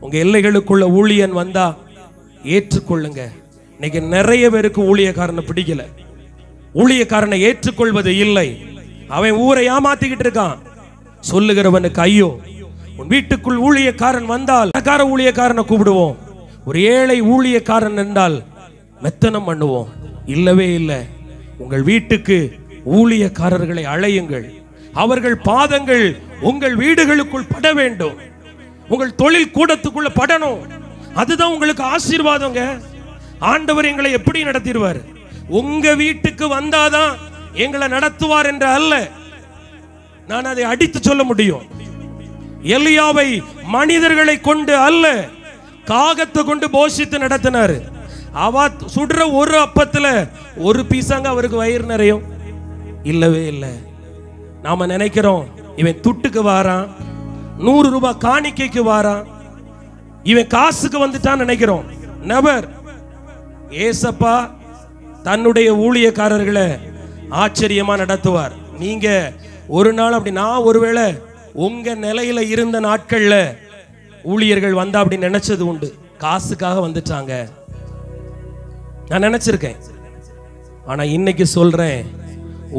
உங்க எல்லைகளுக்குள்ள ஊழியன் வந்தா ஏற்றுக்கொள்ளுங்க. இன்னைக்கு நிறைய பேருக்கு ஊழியக்காரனை பிடிக்கல, ஊழியக்காரனை ஏற்றுக்கொள்வது இல்லை. அவன் ஊரை ஏமாத்திக்கிட்டு இருக்கான். சொல்லுகிறவனுக்கு ஐயோ. உன் வீட்டுக்குள் ஊழியக்காரன் வந்தால் ஊழியக்காரனை கூப்பிடுவோம், ஒரு ஏழை ஊழியக்காரன் என்றால் மெத்தனம் பண்ணுவோம். இல்லவே இல்லை. உங்கள் வீட்டுக்கு ஊழியக்காரர்களை அழையுங்கள். அவர்கள் பாதங்கள் உங்கள் வீடுகளுக்குள் பட வேண்டும், உங்கள் தொழில் கூடத்துக்குள்ள படணும். அதுதான் உங்களுக்கு ஆசீர்வாதங்க. ஆண்டவர் எங்களை எப்படி நடத்திடுவார்? உங்க வீட்டுக்கு வந்தாதான் எங்களை நடத்துவார் என்ற அல்ல. நான் அதை அடித்து சொல்ல முடியும். எலியாவை மனிதர்களை கொண்டு அல்ல, காகத்தை கொண்டு போஷித்து நடத்தினார். அவ சுடுற ஒரு அப்பத்துல ஒரு பீசாங்க அவருக்கு வயிறு நிறையும்? இல்லவே இல்லை. நாம நினைக்கிறோம் இவன் துட்டுக்கு வாரான், 100 ரூபாய் காணிக்கைக்கு வாரான், இவன் காசுக்கு வந்துட்டான்னு நினைக்கிறோம். நபர் ஏசப்பா தன்னுடைய ஊழியக்காரர்களை ஆச்சரியமா நடத்துவார். நீங்க ஒரு நாள் அப்படி, நான் ஒருவேளை உங்க நிலையில இருந்த நாட்கள்ல ஊழியர்கள் வந்தா அப்படி நினைச்சது உண்டு. காசுக்காக வந்துட்டாங்க நான் நினைச்சிருக்கேன். ஆனா இன்னைக்கு சொல்றேன்,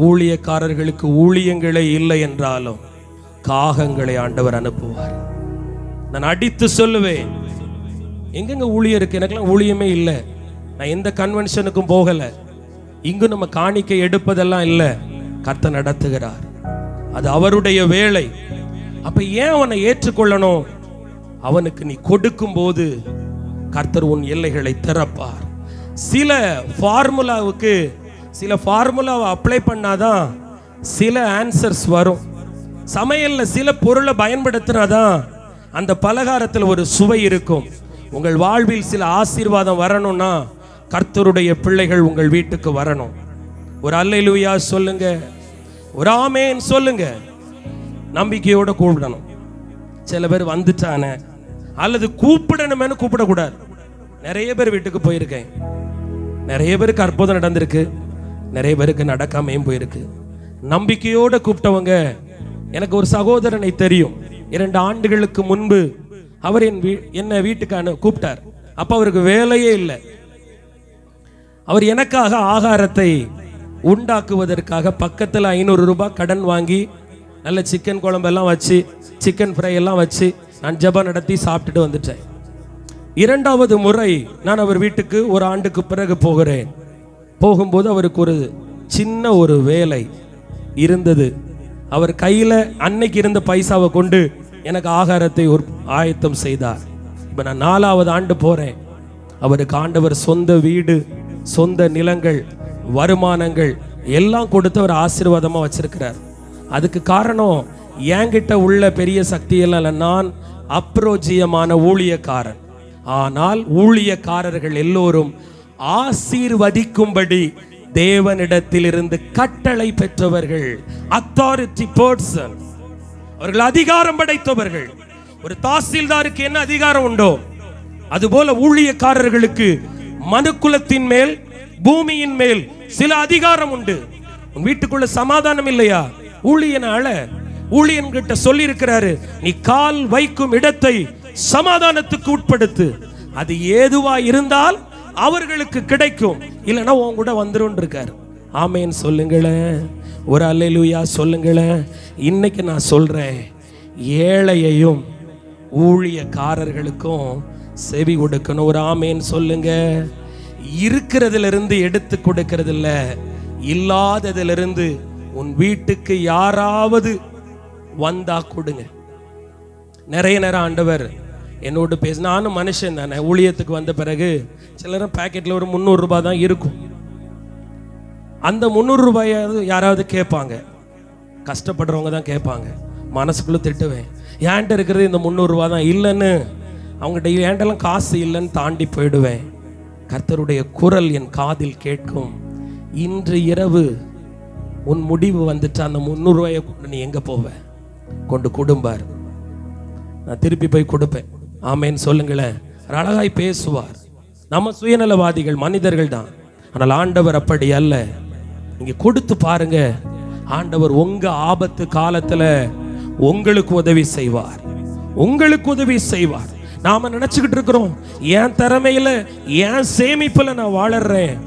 ஊழியக்காரர்களுக்கு ஊழியங்களே இல்லை என்றாலும் காகங்களை ஆண்டவர் அனுப்புவார். நான் அடித்து சொல்லுவேன், எங்கெங்க ஊழியம் இருக்கு? எனக்குலாம் ஊழியமே இல்லை, நான் எந்த கன்வென்ஷனுக்கும் போகல, இங்கு நம்ம காணிக்கை எடுப்பதெல்லாம் இல்லை. கர்த்தர் நடத்துகிறார், அது அவருடைய வேலை. அப்ப ஏன் அவனை ஏற்றுக்கொள்ளணும்? அவனுக்கு நீ கொடுக்கும் போது கர்த்தர் உன் எல்லைகளை திறப்பார். சில ஃபார்முலாவை அப்ளை பண்ணாதான் சில ஆன்சர்ஸ் வரும். சமையல்ல சில பொருளை பயன்படுத்தினாதான் அந்த பலகாரத்தில் ஒரு சுவை இருக்கும். உங்கள் வாழ்வில் சில ஆசீர்வாதம் வரணும்னா கர்த்தருடைய பிள்ளைகள் உங்கள் வீட்டுக்கு வரணும். ஒரு அல்லேலூயா சொல்லுங்க, ஒரு ஆமேன் சொல்லுங்க. நம்பிக்கையோட கூப்பிடணும். சில பேர் வந்துட்டானே அல்லது கூப்பிடணுமேனு கூப்பிடக்கூடாது. நிறைய பேர் வீட்டுக்கு போயிருக்கேன், நிறைய பேருக்கு அற்புதம் நடந்திருக்கு, நிறைய பேருக்கு நடக்காமையும் போயிருக்கு. நம்பிக்கையோட கூப்பிட்டவங்க, எனக்கு ஒரு சகோதரனை தெரியும். 2 ஆண்டுகளுக்கு முன்பு அவர் என்ன வீட்டுக்கு கூப்பிட்டார். அப்ப அவருக்கு வேலையே இல்லை. அவர் எனக்காக ஆகாரத்தை உண்டாக்குவதற்காக பக்கத்தில் 500 ரூபாய் கடன் வாங்கி நல்ல சிக்கன் குழம்பெல்லாம் வச்சு, சிக்கன் ஃப்ரை எல்லாம் வச்சு நான் ஜெபம் நடத்தி சாப்பிட்டுட்டு வந்துட்டேன். 2வது முறை நான் அவர் வீட்டுக்கு 1 ஆண்டுக்கு பிறகு போகிறேன். போகும்போது அவருக்கு ஒரு சின்ன ஒரு வேலை இருந்தது. அவர் கையில் அன்னைக்கு இருந்த பைசாவை கொண்டு எனக்கு ஆகாரத்தை ஆயத்தம் செய்தார். இப்போ நான் 4வது ஆண்டு போகிறேன். அவருக்கு ஆண்டவர் சொந்த வீடு, சொந்த நிலங்கள், வருமானங்கள் எல்லாம் கொடுத்து அவர் ஆசீர்வாதமாக வச்சிருக்கிறார். அதுக்கு காரணம் என்கிட்ட உள்ள பெரிய சக்தியெல்லாம் இல்லை. நான் அப்ரோஜியமான ஊழியக்காரன். ஆனால் ஊழியக்காரர்கள் எல்லோரும் ஆசீர்வதிக்கும்படி தேவனிடத்தில் இருந்து கட்டளை பெற்றவர்கள், அத்தாரிட்டி பர்சன். அவர்கள் அதிகாரம் படைத்தவர்கள். ஒரு தாசில்தாருக்கு என்ன அதிகாரம் உண்டோ அதுபோல ஊழியக்காரர்களுக்கு மனுக்குலத்தின் மேல், பூமியின் மேல் சில அதிகாரம் உண்டு. உன் வீட்டுக்குள்ள சமாதானம் இல்லையா? ஊழியன் கிட்ட சொல்லி இருக்கிறாரு, நீ கால் வைக்கும் இடத்தை சமாதானத்துக்கு உட்படுத்து. அது ஏதுவா இருந்தால் அவர்களுக்கு கிடைக்கும், இல்லைன்னா உன் கூட வந்துரும் இருக்காரு. ஆமேன் சொல்லுங்களேன், ஒரு அல்லேலூயா சொல்லுங்களேன். இன்னைக்கு நான் சொல்றேன், ஏழையையும் ஊழியக்காரர்களுக்கும் செவி கொடுக்கணும். ஒரு ஆமேன் சொல்லுங்க. இருக்கிறதுல இருந்து எடுத்து கொடுக்கிறது இல்ல, இல்லாததிலிருந்து உன் வீட்டுக்கு யாராவது வந்தா கொடுங்க. நிறைய நேரம் ஆண்டவர் என்னோடு பேச, நானும் மனுஷன் தானே. ஊழியத்துக்கு வந்த பிறகு சில நேரம் பேக்கெட்ல ஒரு 300 ரூபாய் தான் இருக்கும். அந்த 300 ரூபாயாவது யாராவது கேட்பாங்க, கஷ்டப்படுறவங்க தான் கேட்பாங்க. மனசுக்குள்ள திட்டுவேன், ஏன்ட்ட இருக்கிறது இந்த 300 ரூபாய் தான், இல்லைன்னு அவங்ககிட்ட ஏன்டெல்லாம் காசு இல்லைன்னு தாண்டி போயிடுவேன். கர்த்தருடைய குரல் என் காதில் கேட்கும், இன்று இரவு உன் முடிவு வந்துட்டு அந்த 300 ரூபாயை கொண்டு நீ எங்க போவ, கொண்டு கொடும்பார். நான் திருப்பி போய் கொடுப்பேன். ஆமேன்னு சொல்லுங்களேன். அழகாய் பேசுவார். நம்ம சுயநலவாதிகள், மனிதர்கள் தான். ஆனால் ஆண்டவர் அப்படி அல்ல. நீங்க கொடுத்து பாருங்க, ஆண்டவர் உங்க ஆபத்து காலத்துல உங்களுக்கு உதவி செய்வார், உங்களுக்கு உதவி செய்வார். நாம நினைச்சுக்கிட்டு இருக்கிறோம், என் திறமையில, என் சேமிப்புல நான் வாழறேன்.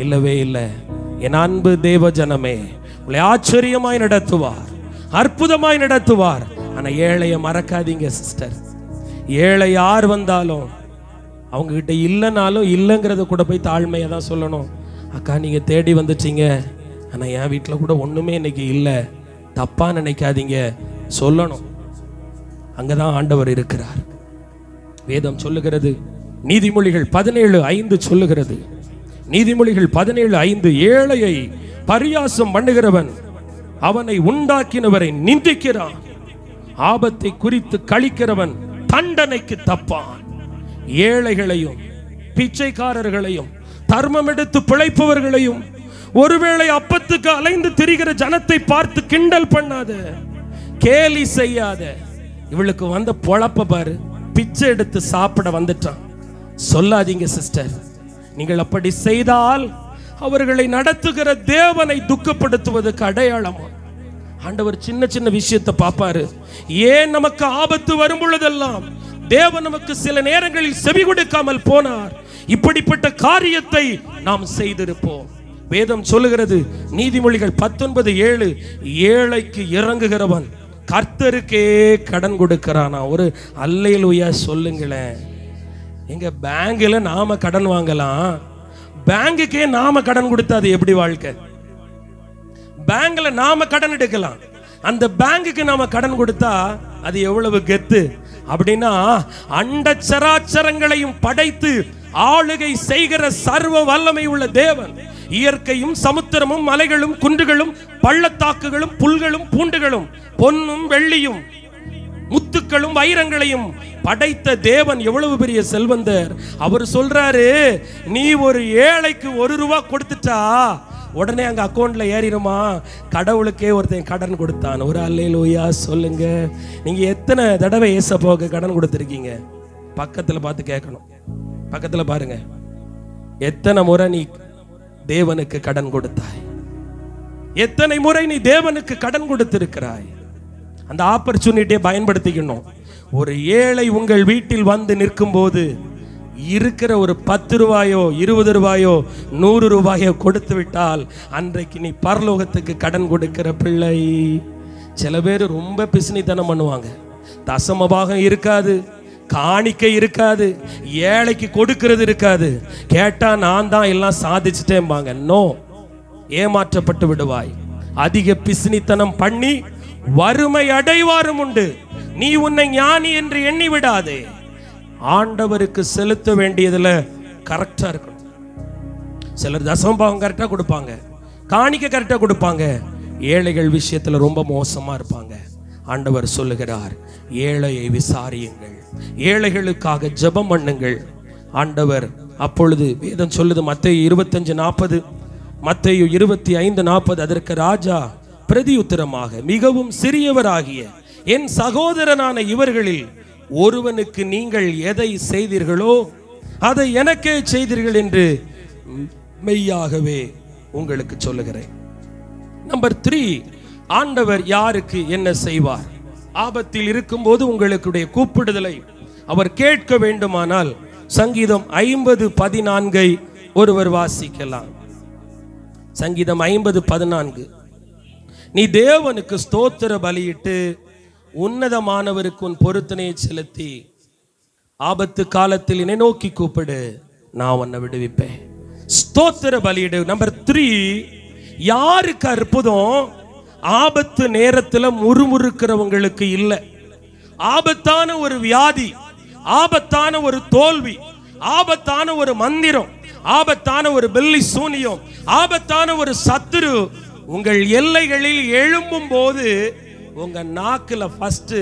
இல்லவே இல்லை. என் அன்பு தேவ ஜனமே, உங்களை ஆச்சரியமாய் நடத்துவார், அற்புதமாய் நடத்துவார். ஆனா ஏழைய மறக்காதீங்க சிஸ்டர். ஏழை யார் வந்தாலும் அவங்க கிட்ட இல்லைனாலும் இல்லைங்கிறத கூட போய் தாழ்மையை தான் சொல்லணும். அக்கா நீங்க தேடி வந்துட்டீங்க, ஆனா என் வீட்டில் கூட ஒண்ணுமே இன்னைக்கு இல்லை, தப்பா நினைக்காதீங்க சொல்லணும். அங்கதான் ஆண்டவர் இருக்கிறார். வேதம் சொல்லுகிறது, நீதிமொழிகள் 17:5 சொல்லுகிறது. நீதிமொழிகள் 17:5, ஏழையை பரியாசம் பண்ணுகிறவன் அவனை உண்டாக்கினவரை நிந்திக்கிறான், ஆபத்தை குறித்து கழிக்கிறவன் தண்டனைக்கு தப்பான். ஏழைகளையும் பிச்சைக்காரர்களையும் தர்மம் எடுத்து பிழைப்பவர்களையும் ஒருவேளை அப்பத்துக்கு அலைந்து திரிகிற ஜனத்தை பார்த்து கிண்டல் பண்ணாத, கேலி செய்யாத. இவளுக்கு வந்த பொழப்ப பாரு, பிச்சை எடுத்து சாப்பிட வந்துட்டான் சொல்லாதீங்க சிஸ்டர். நீங்கள் அப்படி செய்தால் அவர்களை நடத்துகிற தேவனை துக்கப்படுத்துவதற்கு அடையாளமா? ஆண்டவர் சின்ன சின்ன விஷயத்தை பார்ப்பாரு. ஏன் நமக்கு ஆபத்து வரும் பொழுதெல்லாம் தேவன் நமக்கு சில நேரங்களில் செவி கொடுக்காமல் போனார்? இப்படிப்பட்ட காரியத்தை நாம் செய்திருப்போம். வேதம் சொல்லுகிறது, நீதிமொழிகள் 19:7, ஏழைக்கு இறங்குகிறவன் கர்த்தருக்கே கடன் கொடுக்கிறானா. ஒரு அல்லேலூயா சொல்லுங்களேன். எங்க பேங்க்ல நாம கடன் வாங்கலாம், பேங்குக்கே நாம கடன் கொடுத்தா அது எப்படி வாழ்க்கை? பேங்க்ல நாம கடன் எடுக்கலாம், அந்த பேங்குக்கு நாம கடன் கொடுத்தா அது எவ்வளவு கெத்து அப்படின்னா, அண்ட சராச்சரங்களையும் படைத்து ஆளுகை செய்கிற சர்வ வல்லமை உள்ள தேவன், இயற்கையும் சமுத்திரமும் மலைகளும் குன்றுகளும் பள்ளத்தாக்குகளும் புல்களும் பூண்டுகளும் பொன்னும் வெள்ளியும் முத்துக்களும் வைரங்களையும் படைத்த தேவன் எவ்வளவு பெரிய செல்வந்தர். அவர் சொல்றாரு, நீ ஒரு ஏழைக்கு 1 ரூபா கொடுத்துட்டா உடனே அங்க அக்கௌண்ட்ல ஏறிடுமா? கடவுளுக்கே ஒருத்தன் கடன் கொடுத்தான். ஒரு அல்லேலூயா சொல்லுங்க. நீங்க எத்தனை தடவை ஏசப்பாவுக்கு கடன் கொடுத்துருக்கீங்க? பக்கத்துல பார்த்து கேட்கணும். பக்கத்துல பாருங்க, எத்தனை முறை நீ தேவனுக்கு கடன் கொடுத்தாய்? எத்தனை முறை நீ தேவனுக்கு கடன் கொடுத்திருக்கிறாய்? அந்த ஆப்பர்ச்சுனிட்டியை பயன்படுத்திக்கணும். ஒரு ஏழை உங்கள் வீட்டில் வந்து நிற்கும் போது இருக்கிற ஒரு 10 ரூபாயோ 20 ரூபாயோ 100 ரூபாயோ கொடுத்து விட்டால் அன்றைக்கு நீ பரலோகத்துக்கு கடன் கொடுக்கிற பிள்ளை. சில பேர் ரொம்ப பிசினித்தனம் பண்ணுவாங்க. தசமபாகம் இருக்காது, காணிக்கை இருக்காது, ஏழைக்கு கொடுக்கிறது இருக்காது. கேட்டா நான் தான் எல்லாம் சாதிச்சுட்டேன்பாங்க. நோ, ஏமாற்றப்பட்டு விடுவாய். அதிக பிசினித்தனம் பண்ணி வறுமை அடைவாரும் உண்டு. நீ உன்னை ஞானி என்று எண்ணி விடாதே. ஆண்டவருக்கு செலுத்த வேண்டியதுல கரெக்டா இருக்கணும். சிலர் தசமபாகம் கரெக்டா கொடுப்பாங்க, காணிக்கை கரெக்டா கொடுப்பாங்க, ஏழைகள் விஷயத்துல ரொம்ப மோசமா இருப்பாங்க. ஆண்டவர் சொல்லுகிறார், ஏழையை விசாரியுங்கள், ஏழைகளுக்காக ஜெபம் பண்ணுங்கள். ஆண்டவர் அப்பொழுது வேதம் சொல்லுது, மத்தேயு 25:40, மத்தேயு 25:40, அதற்கு ராஜா பிரதியுத்தரமாக, மிகவும் சிறியவராகிய என் சகோதரனான இவர்களில் ஒருவனுக்கு நீங்கள் எதை செய்தீர்களோ அதை எனக்கே செய்தீர்கள் என்று மெய்யாகவே உங்களுக்கு சொல்லுகிறேன். நம்பர் 3, ஆண்டவர் யாருக்கு என்ன செய்வார்? ஆபத்தில் இருக்கும்போது உங்களுடைய கூப்பிடுதலை அவர் கேட்க வேண்டுமானால் சங்கீதம் 50:14 ஒருவர் வாசிக்கலாம். சங்கீதம் 50:14, நீ தேவனுக்கு ஸ்தோத்திர பலியிட்டு உன்னதமானவருக்கு உன் பொருத்தனையை செலுத்தி ஆபத்து காலத்தில் என்னை நோக்கி கூப்பிடு, நான் உன்னை விடுவிப்பேன். ஸ்தோத்திர பலியிடு. நம்பர் 3, யாருக்கு அற்புதம்? ஆபத்து நேரத்தில் முறுமுறுக்கிறவங்களுக்கு இல்லை. ஆபத்தான ஒரு வியாதி, ஆபத்தான ஒரு தோல்வி, ஆபத்தான ஒரு மந்திரம், ஆபத்தான ஒரு பில்லி சூனியம், ஆபத்தான ஒரு சத்துரு உங்கள் எல்லைகளில் எழும்பும் போது உங்க நாக்குல ஃபர்ஸ்ட்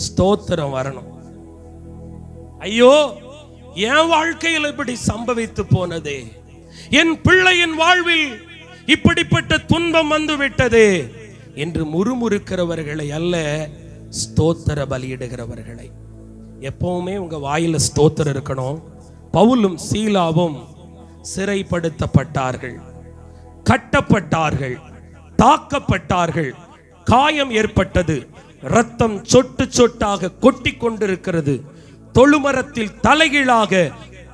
ஸ்தோத்திரம் வரணும். ஐயோ, என் வாழ்க்கையில் இப்படி சம்பவித்து போனதே, என் பிள்ளையின் வாழ்வில் இப்படிப்பட்ட துன்பம் வந்து விட்டதே என்று முறுமுறுக்கிறவர்களை அல்ல, ஸ்தோத்திர பலியிடுகிறவர்களை. எப்பவுமே உங்க வாயில ஸ்தோத்திரம் இருக்கணும். பவுலும் சீலாவும் சிறைப்படுத்தப்பட்டார்கள், கட்டப்பட்டார்கள், தாக்கப்பட்டார்கள், காயம் ஏற்பட்டது, ரத்தம் சொட்டு சொட்டாக கொட்டி கொண்டிருக்கிறது, தொழுமரத்தில் தலைகீழாக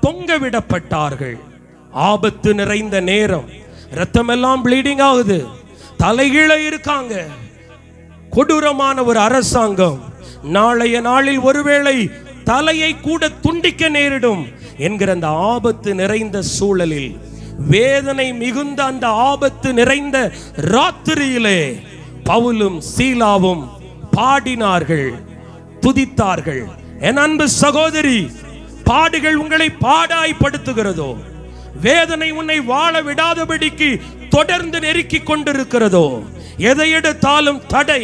தொங்கவிடப்பட்டார்கள். ஆபத்து நிறைந்த நேரம், ரத்தம் எல்லாம் ப்ளீடிங் ஆகுது, தலைகீழ இருக்காங்க. கொடூரமான ஒரு அரசாங்கம், நாளைய நாளில் ஒருவேளை தலையை கூட துண்டிக்க நேரிடும் என்கிற அந்த ஆபத்து நிறைந்த சூழலில், வேதனை மிகுந்த அந்த ஆபத்து நிறைந்த ராத்திரியிலே பவுலும் சீலாவும் பாடினார்கள், துதித்தார்கள். என் அன்பு சகோதரி, பாடுகள் உங்களை பாடாய்படுத்துகிறதோ, வேதனை உன்னை வாழ விடாதபடிக்கு தொடர்ந்து நெருக்கிக் கொண்டிருக்கிறதோ, எதை எடுத்தாலும் தடை,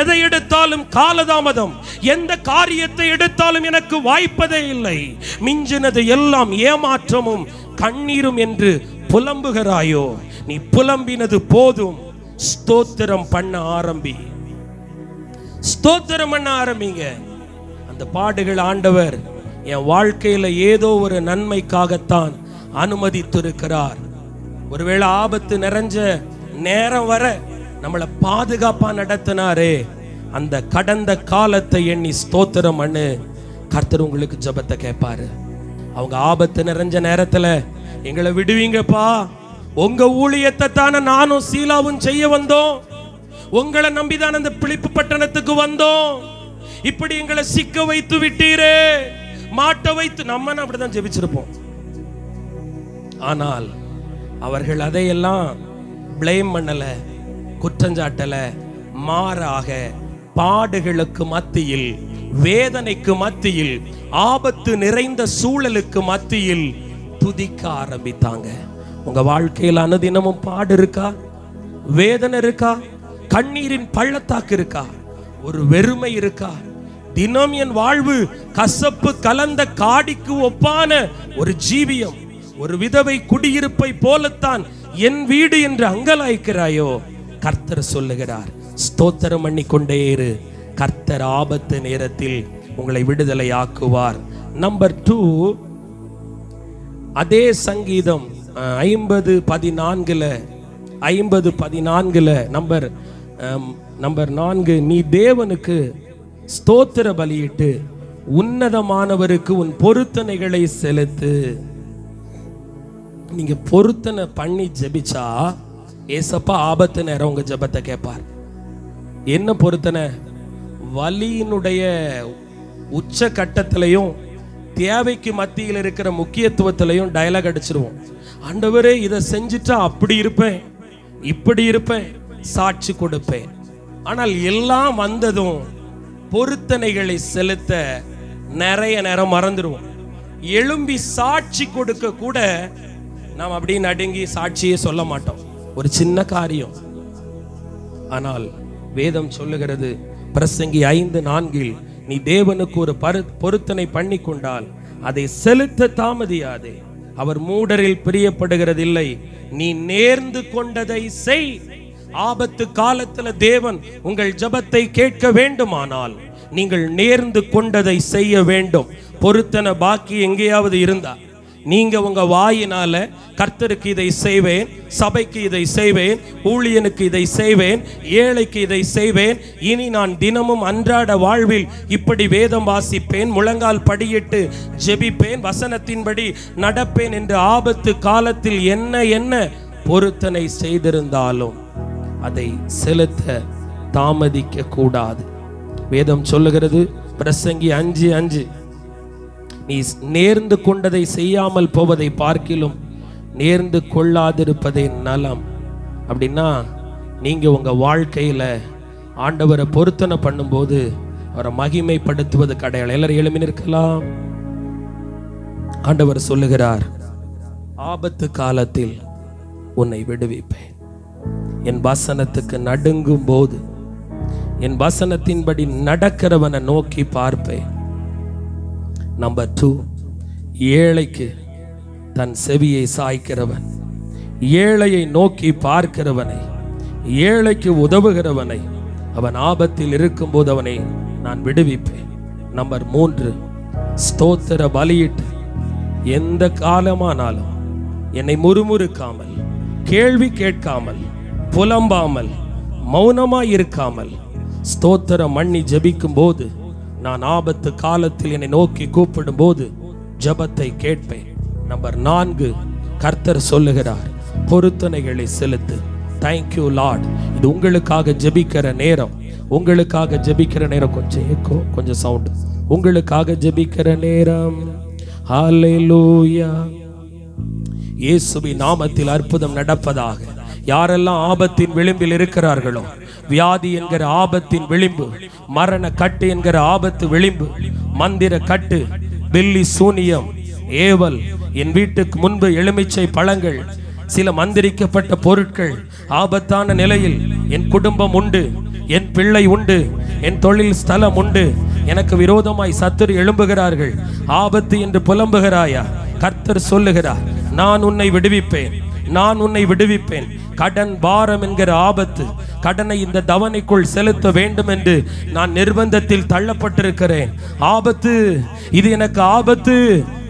எதை எடுத்தாலும் காலதாமதம், எந்த காரியத்தை எடுத்தாலும் எனக்கு வாய்ப்பதே இல்லை, மிஞ்சினது எல்லாம் ஏமாற்றமும் கண்ணீரும் என்று புலம்புகிறாயோ, நீ புலம்பினது போதும். ஸ்தோத்திரம் பண்ண ஆரம்பி, ஸ்தோத்திரம் பண்ண ஆரம்பிங்க. அந்த பாடுகள் ஆண்டவர் என் வாழ்க்கையில ஏதோ ஒரு நன்மைக்காகத்தான் அனுமதித்திருக்கிறார். ஒருவேளை ஆபத்து நிறைஞ்ச நேரம் வர நம்மளை பாதுகாப்பா நடத்தினாரே, அந்த கடந்த காலத்தை எண்ணி ஸ்தோத்திரம் பண்ணு. கர்த்தர் உங்களுக்கு ஜெபத்தை கேட்பாரு. அவங்க ஆபத்து நிறைஞ்ச நேரத்துல எங்களை விடுவீங்கப்பா, உங்க ஊழியத்தை தானே நானும் சீலாவும் செய்ய வந்தோம், உங்களை நம்பிதான் அந்த பிலிப்பு பட்டணத்துக்கு வந்தோம், இப்படி எங்களை சிக்க வைத்து விட்டீரே, மாட்ட வைத்து, நம்ம அப்படிதான் ஜெபிச்சிருப்போம். ஆனால் அவர்கள் அதையெல்லாம் பிளேம் பண்ணல, குற்றஞ்சாட்டல. மாறாக பாடுகளுக்கு மத்தியில், வேதனைக்கு மத்தியில், ஆபத்து நிறைந்த சூழலுக்கு மத்தியில் துதிக்க ஆரம்பித்தாங்க. உங்க வாழ்க்கையில் அனுதினமும் பாடு இருக்கா, வேதனை இருக்கா, கண்ணீரின் பள்ளத்தாக்கு இருக்கா, ஒரு வெறுமை இருக்கா, தினம் என் வாழ்வு கசப்பு கலந்த காடிக்கு ஒப்பான ஒரு ஜீவியம், ஒரு விதவை குடியிருப்பை போலத்தான் என் வீடு என்று அங்கலாய்க்கிறாயோ, கர்த்தர் சொல்லுகிறார், ஸ்தோத்திரம் பண்ணி கொண்டே இரு. கர்த்தர் ஆபத்து நேரத்தில் உங்களை விடுதலை ஆக்குவார். நம்பர் 2, அதே சங்கீதம் 50:14 நம்பர் 4, நீ தேவனுக்கு ஸ்தோத்திர பலியிட்டு உன்னதமானவருக்கு உன் பொருத்தனைகளை செலுத்து. நீங்க பொருத்தனை பண்ணி ஜெபிச்சா ஏசப்பா ஆபத்து நேரம் உங்க ஜெபத்தை கேட்பார். என்ன பொருத்தனை? வலியினுடைய உச்ச கட்டத்திலையும் தேவைக்கு மத்தியில் இருக்கிற முக்கியத்துவத்திலையும் டயலாக் அடிச்சிருவோம். ஆண்டவரே இதை செஞ்சுட்டா அப்படி இருப்பேன், இப்படி இருப்பேன், சாட்சி கொடுப்பேன். ஆனால் எல்லாம் வந்ததும் பொருத்தனைகளை செலுத்த நிறைய நேரம் மறந்துடுவோம். எழும்பி சாட்சி கொடுக்க கூட நாம் அப்படி நடுங்கி சாட்சியே சொல்ல மாட்டோம், ஒரு சின்ன காரியம். ஆனால் வேதம் சொல்லுகிறது, பிரசங்கி 5:4, நீ தேவனுக்கு ஒரு பொருத்தனை பண்ணி கொண்டால் அதை செலுத்த தாமதியாதே, அவர் மூடரில் பிரியப்படுகிறதில்லை, நீ நேர்ந்து கொண்டதை செய். ஆபத்து காலத்துல தேவன் உங்கள் ஜெபத்தை கேட்க வேண்டுமானால் நீங்கள் நேர்ந்து கொண்டதை செய்ய வேண்டும். பொருத்தனை பாக்கி எங்கேயாவது இருந்தா நீங்க உங்க வாயினால கர்த்தருக்கு இதை செய்வேன், சபைக்கு இதை செய்வேன், ஊழியனுக்கு இதை செய்வேன், ஏழைக்கு இதை செய்வேன், இனி நான் தினமும் அன்றாட வாழ்வில் இப்படி வேதம் வாசிப்பேன், முழங்கால் படியிட்டு ஜெபிப்பேன், வசனத்தின்படி நடப்பேன் என்று ஆபத்து காலத்தில் என்ன பொருத்தனை செய்திருந்தாலும் அதை செலுத்த தாமதிக்க கூடாது. வேதம் சொல்லுகிறது, பிரசங்கி 5:5, நீ நேர்ந்து கொண்டதை செய்யாமல் போவதை பார்க்கிலும் நேர்ந்து கொள்ளாதிருப்பதே நலம். அப்படின்னா நீங்க உங்க வாழ்க்கையில ஆண்டவரை பொருத்தனை பண்ணும்போது அவரை மகிமைப்படுத்துவது கிடையாது. எல்லாரும் எழுப்பி நிற்கலாம். ஆண்டவர் சொல்லுகிறார், ஆபத்து காலத்தில் உன்னை விடுவிப்பேன், என் வசனத்துக்கு நடுங்கும் போது என் வசனத்தின்படி நடக்கிறவனை நோக்கி பார்ப்பேன். நம்பர் 2, ஏழைக்கு தன் செவியை சாய்க்கிறவன், ஏழையை நோக்கி பார்க்கிறவனை, ஏழைக்கு உதவுகிறவனை, அவன் ஆபத்தில் இருக்கும்போது அவனை நான் விடுவிப்பேன். நம்பர் 3, ஸ்தோத்திர பலியிட்டு எந்த காலமானாலும் என்னை முறுமுறுக்காமல், கேள்வி கேட்காமல், புலம்பாமல், மௌனமாய் இருக்காமல் ஸ்தோத்திரம் பண்ணி ஜெபிக்கும் போது, நான் ஆபத்து காலத்தில் என்னை நோக்கி கூப்பிடும் போது ஜெபத்தை கேட்பேன். நம்பர் 4, கர்த்தர் சொல்லுகிறார், பொருத்தனைகளை செலுத்து. Thank you Lord. இது உங்களுக்காக ஜெபிக்கிற நேரம், உங்களுக்காக ஜெபிக்கிற நேரம். கொஞ்சம் ஏக்கோ, கொஞ்சம் சவுண்ட். உங்களுக்காக ஜெபிக்கிற நேரம். ஹல்லேலூயா. இயேசுவின் நாமத்தில் அற்புதம் நடப்பதாக. யாரெல்லாம் ஆபத்தின் விளிம்பில் இருக்கிறார்களோ, வியாதி என்கிற ஆபத்தின் விளிம்பு, மரண கட்டு என்கிற ஆபத்து விளிம்பு, மந்திர கட்டு, பில்லி சூனியம், ஏவல், என் வீட்டுக்கு முன்பு எலுமிச்சை பழங்கள், சில மந்திரிக்கப்பட்ட பொருட்கள், ஆபத்தான நிலையில் என் குடும்பம் உண்டு, என் பிள்ளை உண்டு, என் தொழில் ஸ்தலம் உண்டு, எனக்கு விரோதமாய் சத்துரு எழும்புகிறார்கள், ஆபத்து என்று புலம்புகிறாயா? கர்த்தர் சொல்லுகிறார், நான் உன்னை விடுவிப்பேன், நான் உன்னை விடுவிப்பேன். கடன் பாரம் என்கிற ஆபத்து, கடனை இந்த தவணைக்குள் செலுத்த வேண்டும் என்று நான் நிர்பந்தத்தில் தள்ளப்பட்டிருக்கிறேன், ஆபத்து, இது எனக்கு ஆபத்து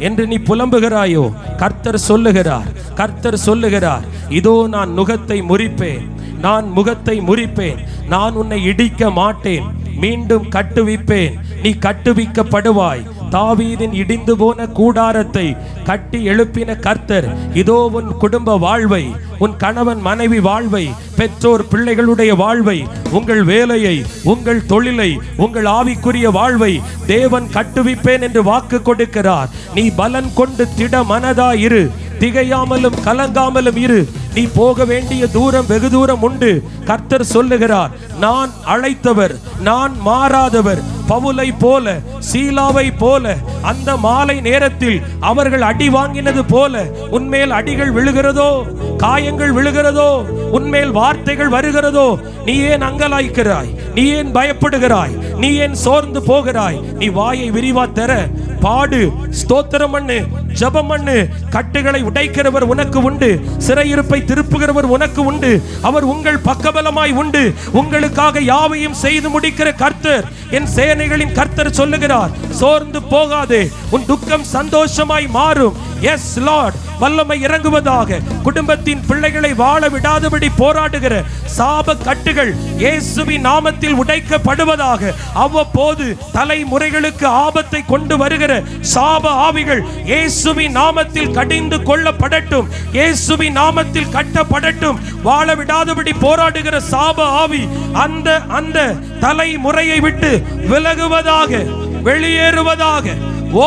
என்று நீ புலம்புகிறாயோ? கர்த்தர் சொல்லுகிறார், கர்த்தர் சொல்லுகிறார், இதோ நான் நுகத்தை முறிப்பேன், நான் முகத்தை முறிப்பேன், நான் உன்னை இடிக்க மாட்டேன், மீண்டும் கட்டுவிப்பேன், நீ கட்டுவிக்கப்படுவாய். தாவீதின் இடிந்து போன கூடாரத்தை கட்டி எழுப்பின கர்த்தர், இதோ உன் குடும்ப வாழ்வை, உன் கணவன் மனைவி வாழ்வை, பெற்றோர் பிள்ளைகளுடைய வாழ்வை, உங்கள் வேலையை, உங்கள் தொழிலை, உங்கள் ஆவிக்குரிய வாழ்வை தேவன் கட்டுவிப்பேன் என்று வாக்கு கொடுக்கிறார். நீ பலன் கொண்டு திட மனதா இரு, திகையாமலும் கலங்காமலும் இரு. நீ போக வேண்டிய தூரம் வெகு தூரம் உண்டு. கர்த்தர் சொல்லுகிறார், நான் அழைத்தவர், நான் மாறாதவர், பவுலை போல, சீலாவை போல அந்த மாலை நேரத்தில் அவர்கள் அடி வாங்கினது போல உன்மேல் அடிகள் விழுகிறதோ, காயங்கள் விழுகிறதோ, உன்மேல் வார்த்தைகள் வருகிறதோ, நீ ஏன் அங்கலாய்க்கிறாய்? நீ ஏன் பயப்படுகிறாய்? நீ ஏன் சோர்ந்து போகிறாய்? நீ வாயை விரிவா தர, பாடு, ஸ்தோத்திரம் பண்ணு, ஜெபம் பண்ணு. கட்டுகளை உடைக்கிறவர் உனக்கு உண்டு, சிறையிருப்பை திருப்புகிறவர் உனக்கு உண்டு. அவர் உங்கள் பக்கபலமாய் உண்டு. உங்களுக்காக யாவையும் செய்து முடிக்கிற கர்த்தர், என் சேனைகளின் கர்த்தர் சொல்லுகிறார். சோர்ந்து போகாதே, உன் துக்கம் சந்தோஷமாய் மாறும். எஸ் லார்ட், வல்லமை இறங்குவதாக. குடும்பத்தின் பிள்ளைகளை வாழ விடாதபடி போராடுகிற சாப கட்டுகள் இயேசுவின் நாமத்தில் உடைக்கப்படுவதாக. அவ்வப்போது தலைமுறைகளுக்கு ஆபத்தை கொண்டு வருகிற சாப ஆவிகள் இயேசுவின் நாமத்தில் கடிந்து கொள்ளப்படட்டும். இயேசுவின் நாமத்தில் கட்டப்படட்டும். வாழ விடாதபடி போராடுகிற சாப ஆவி அந்த தலைமுறையை விட்டு விலகுவதாக, வெளியேறுவதாக,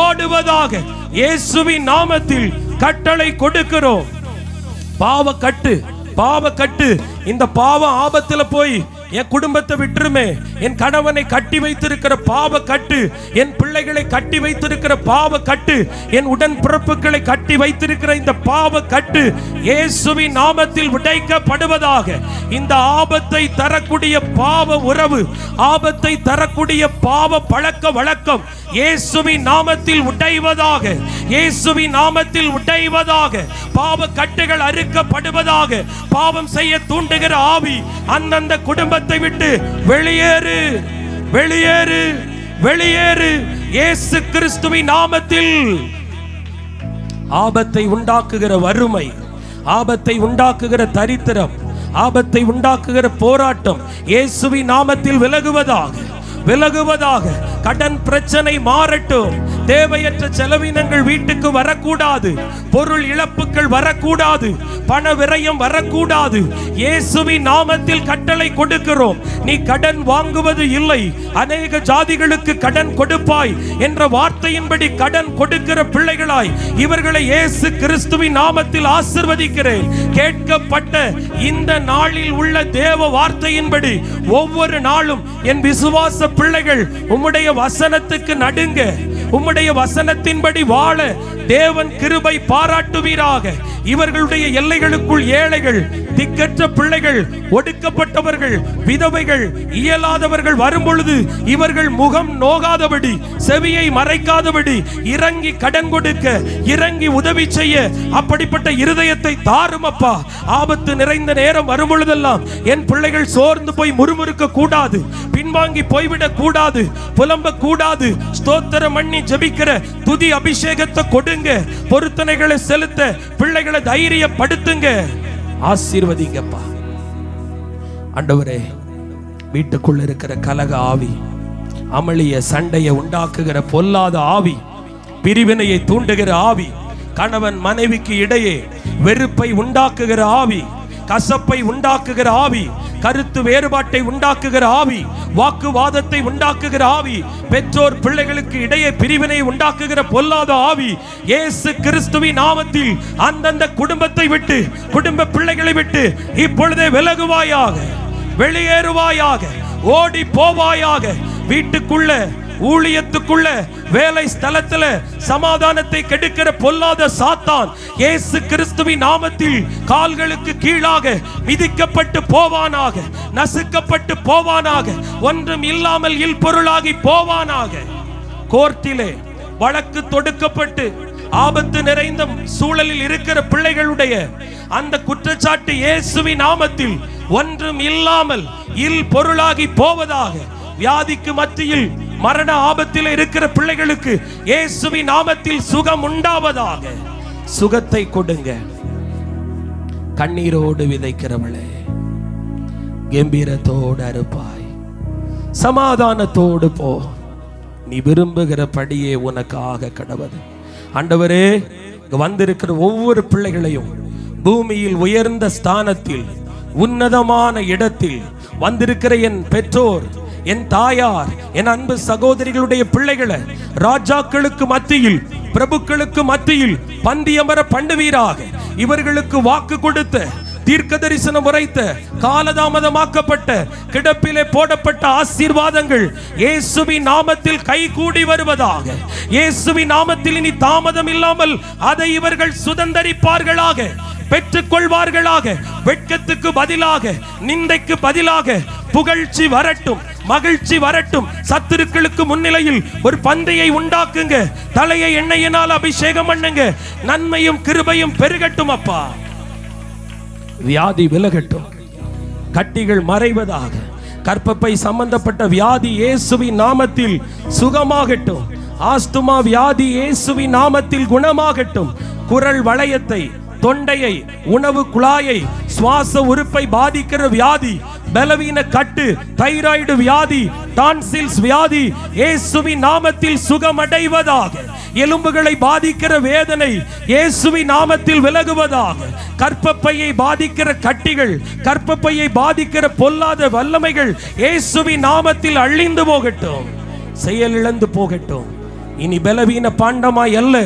ஓடுவதாக இயேசுவின் நாமத்தில் கட்டளை கொடுக்கிறோம். பாவ கட்டு இந்த பாவ ஆபத்துல போய் என் குடும்பத்தை விட்டுருமே, என் கணவனை கட்டி வைத்திருக்கிற பாவ கட்டு, என் பிள்ளைகளை கட்டி வைத்திருக்கிற பாவ கட்டு, என் உடன்பிறப்புகளை கட்டி வைத்திருக்கிற இந்த பாவ கட்டு இயேசுவின் நாமத்தில் உடைக்கப்படுவதாக. இந்த ஆபத்தை தரக்கூடிய பாவ உறவு, ஆபத்தை தரக்கூடிய பாவ பழக்க வழக்கம் இயேசுவின் நாமத்தில் உடைவதாக, இயேசுவின் நாமத்தில் உடைவதாக. பாவ கட்டுகள் அறுக்கப்படுவதாக. பாவம் செய்ய தூண்டுகிற ஆவி அந்தந்த குடும்பத்தை விட்டு வெளியேறு, வெளியேறு, வெளியேறு இயேசு கிறிஸ்துவின் நாமத்தில். ஆபத்தை உண்டாக்குகிற வறுமை, ஆபத்தை உண்டாக்குகிற தரித்திரம், ஆபத்தை உண்டாக்குகிற போராட்டம் இயேசுவின் நாமத்தில் விலகுவதாக, விலகுவதாக. கடன் பிரச்சனை மாறட்டும். தேவையற்ற செலவினங்கள் வீட்டுக்கு வரக்கூடாது. பொருள் இழப்புகள் வரக்கூடாது. பண விரயம் வரக்கூடாது. இயேசுவின் நாமத்தில் கட்டளை கொடுக்கிறோம். நீ கடன் வாங்குவது இல்லை, அநேக ஜாதிகளுக்கு கடன் கொடுப்பாய் என்ற வார்த்தையின்படி கடன் கொடுக்கிற பிள்ளைகளாய் இவர்களை இயேசு கிறிஸ்துவின் நாமத்தில் ஆசீர்வதிக்கிறேன். கேட்கப்பட்ட இந்த நாளில் உள்ள தேவ வார்த்தையின்படி ஒவ்வொரு நாளும் என் விசுவாச பிள்ளைகள் உம்முடைய வசனத்துக்கு நடுங்க, உம்முடைய வசனத்தின்படி வாழ தேவன் கிருபை பாராட்டுவீராக. இவர்களுடைய எல்லைகளுக்குள் ஏழைகள், திக்கற்ற பிள்ளைகள், ஒடுக்கப்பட்டவர்கள், விதவைகள், இயலாதவர்கள் வரும்பொழுது இவர்கள் முகம் நோகாதபடி, செவியை மறைக்காதபடி இறங்கி கடன் கொடுக்க, இறங்கி உதவி செய்ய அப்படிப்பட்ட இருதயத்தை தாரும் அப்பா. ஆபத்து நிறைந்த நேரம் வரும் பொழுதெல்லாம் என் பிள்ளைகள் சோர்ந்து போய் முறுமுறுக்க கூடாது, பின்வாங்கி போய்விடக் கூடாது, புலம்ப கூடாது. ஸ்தோத்திரம் பண்ணி ஜெபிக்கிற துதி அபிஷேகத்தை கொடுங்க, பொருத்தனைகளை செலுத்த பிள்ளைகளை தைரியப்படுத்துங்க, ஆசீர்வதிங்கப்பா. ஆண்டவரே, வீட்டுக்குள்ள இருக்கிற கலக ஆவி, அமளிய சண்டையை உண்டாக்குகிற பொல்லாத ஆவி, பிரிவினையை தூண்டுகிற ஆவி, கணவன் மனைவிக்கு இடையே வெறுப்பை உண்டாக்குகிற ஆவி, கசப்பை உண்டாக்குகிற ஆவி, கருத்து வேறுபாட்டை உண்டாக்குகிற ஆவி, வாக்குவாதத்தை உண்டாக்குகிற ஆவி, பெற்றோர் பிள்ளைகளுக்கு இடையே பிரிவினை உண்டாக்குகிற பொல்லாத ஆவி இயேசு கிறிஸ்துவின் நாமத்தில் அந்தந்த குடும்பத்தை விட்டு, குடும்ப பிள்ளைகளை விட்டு இப்பொழுதே விலகுவாயாக, வெளியேறுவாயாக, ஓடி போவாயாக. வீட்டுக்குள்ள, ஊழியத்துக்குள்ள, வேலை ஸ்தலத்துல சமாதானத்தை கெடுக்கிற பொல்லாத சாத்தான் இயேசு கிறிஸ்துவின் நாமத்தில் கால்களுக்கு கீழாக மிதிக்கப்பட்டு போவானாக, நசுக்கப்பட்டு போவானாக, ஒன்றும் இல்லாமல் இல்பொருளாகி போவானாக. கோர்ட்டிலே வழக்கு தொடுக்கப்பட்டு ஆபத்து நிறைந்த சூழலில் இருக்கிற பிள்ளைகளுடைய அந்த குற்றச்சாட்டு இயேசுவின் நாமத்தில் ஒன்றும் இல்லாமல் இல்பொருளாகி போவதாக. வியாதிக்கு மத்தியில் மரண ஆபத்தில் இருக்கிற பிள்ளைகளுக்கு இயேசுவின் நாமத்தில் சுகம் உண்டாவதாக. சுகத்தை கொடுங்க. கண்ணீரோடு விதைக்கிறவளே, கம்பீரத்தோடு அறுப்பாய், சமாதானத்தோடு போ. நீ விரும்புகிற படியே உனக்காக கடவது. ஆண்டவரே, வந்திருக்கிற ஒவ்வொரு பிள்ளைகளையும் பூமியில் உயர்ந்த ஸ்தானத்தில், உன்னதமான இடத்தில் வந்திருக்கிற என் பெற்றோர், என் தாயார், என் அன்பு சகோதரிகளுடைய பிள்ளைகளை ராஜாக்களுக்கு மத்தியில், பிரபுக்களுக்கு மத்தியில் பந்தியமர பண்ணுவீராக. இவர்களுக்கு வாக்கு கொடுத்த தீர்க்க தரிசனம் உரைத்த காலதாமதமாக்கப்பட்ட கிடப்பிலே போடப்பட்ட ஆசீர்வாதங்கள் இயேசுவின் நாமத்தில் கைகூடி வருவதாக. இயேசுவின் நாமத்தில் இனி தாமதம் இல்லாமல் அதை இவர்கள் சுதந்தரிப்பார்களாக, பெற்றுக் கொள்வார்களாக. வெட்கத்துக்கு பதிலாக, நிந்தைக்கு பதிலாக புகழ்ச்சி வரட்டும், மகிழ்ச்சி வரட்டும். சத்துருக்களுக்கு முன்னிலையில் ஒரு பந்தையை உண்டாக்குங்க. தலையை எண்ணெயினால் அபிஷேகம் பண்ணுங்க. நன்மையும் கிருபையும் பெருகட்டும் அப்பா. வியாதி விலகட்டும், கட்டிகள் மறைவதாக. கர்ப்பப்பை சம்பந்தப்பட்ட வியாதி இயேசுவின் நாமத்தில் சுகமாகட்டும். ஆஸ்துமா வியாதி இயேசுவின் நாமத்தில் குணமாகட்டும். குரல் வளையத்தை, தொண்டையை, உணவு குழாயை, சுவாச உறுப்பை பாதிக்கிற வியாதி, பலவீன கட்டு, தைராய்டு வியாதி, டான்சில்ஸ் வியாதி இயேசுவின் நாமத்தில் சுகமடைவதாக. எலும்புகளை பாதிக்கிற வேதனை இயேசுவின் நாமத்தில் விலகுவதாக. கர்ப்பப்பையை பாதிக்கிற கட்டிகள், கர்ப்பப்பையை பாதிக்கிற பொல்லாத வல்லமைகள் இயேசுவின் நாமத்தில் அழிந்து போகட்டும், செயல் இழந்து போகட்டும். இனி பலவீன பாண்டமாய் அல்ல,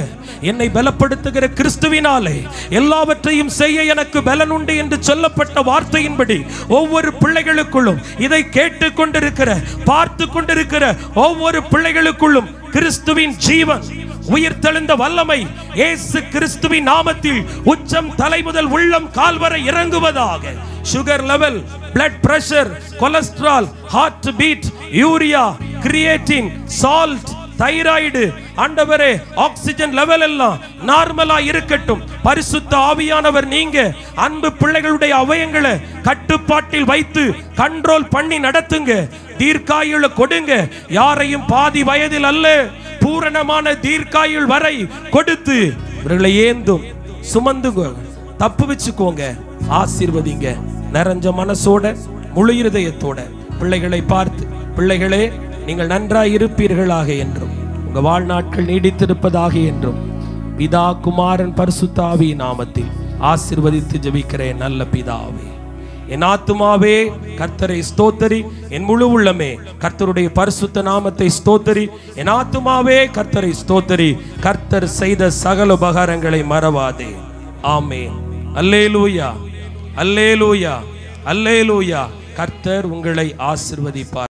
என்னை பலப்படுத்துகிற கிறிஸ்துவினாலே எல்லாவற்றையும் செய்ய எனக்கு பலன் உண்டு என்று சொல்லப்பட்ட வார்த்தையின்படி ஒவ்வொரு பிள்ளைகளுக்குள்ளும், இதை கேட்டு கொண்டிருக்கிற, பார்த்து கொண்டிருக்கிற ஒவ்வொரு பிள்ளைகளுக்குள்ளும் கிறிஸ்துவின் ஜீவன், உயிர்த்தெழுந்த வல்லமை இயேசு கிறிஸ்துவின் நாமத்தில் உச்சம் தலை முதல் உள்ளம் கால் வரை இறங்குவதாக. Sugar level, blood pressure, cholesterol, heart beat, urea, creatine, salt, thyroid, ஆண்டவரே ஆக்சிஜன் லெவல் எல்லாம் நார்மலா இருக்கட்டும். பரிசுத்த ஆவியானவர் நீங்க அன்பு பிள்ளைகளுடைய அவயங்களை கட்டுப்பாட்டில் வைத்து கண்ட்ரோல் பண்ணி நடத்துங்க. தீர்க்காயுள கொடுங்க. யாரையும் பாதி வயதில் அல்ல, பூரணமான தீர்க்காயுள் வரை கொடுத்து இவர்களை ஏந்தும் சுமந்து தப்பு வச்சுக்கோங்க. ஆசீர்வதிங்க. நிறைஞ்ச மனசோட, முழு இருதயத்தோட பிள்ளைகளை பார்த்து, பிள்ளைகளே நீங்கள் நன்றாய் இருப்பீர்களாக என்றும் உங்க வாழ்நாட்கள் நீடித்திருப்பதாக என்றும் பிதா, குமாரன், பரிசுத்த ஆவியின் நாமத்தில் ஆசீர்வதித்து ஜெபிக்கிறேன் நல்ல பிதாவே. என் ஆத்துமாவே கர்த்தரை ஸ்தோத்தரி, என் முழு உள்ளமே கர்த்தருடைய பரிசுத்த நாமத்தை ஸ்தோத்தரி. என் ஆத்துமாவே கர்த்தரை ஸ்தோத்தரி, கர்த்தர் செய்த சகல உபகாரங்களை மறவாதே. ஆமென். அல்லேலூயா, அல்லேலூயா, அல்லேலூயா. கர்த்தர் உங்களை ஆசீர்வதிப்பார்.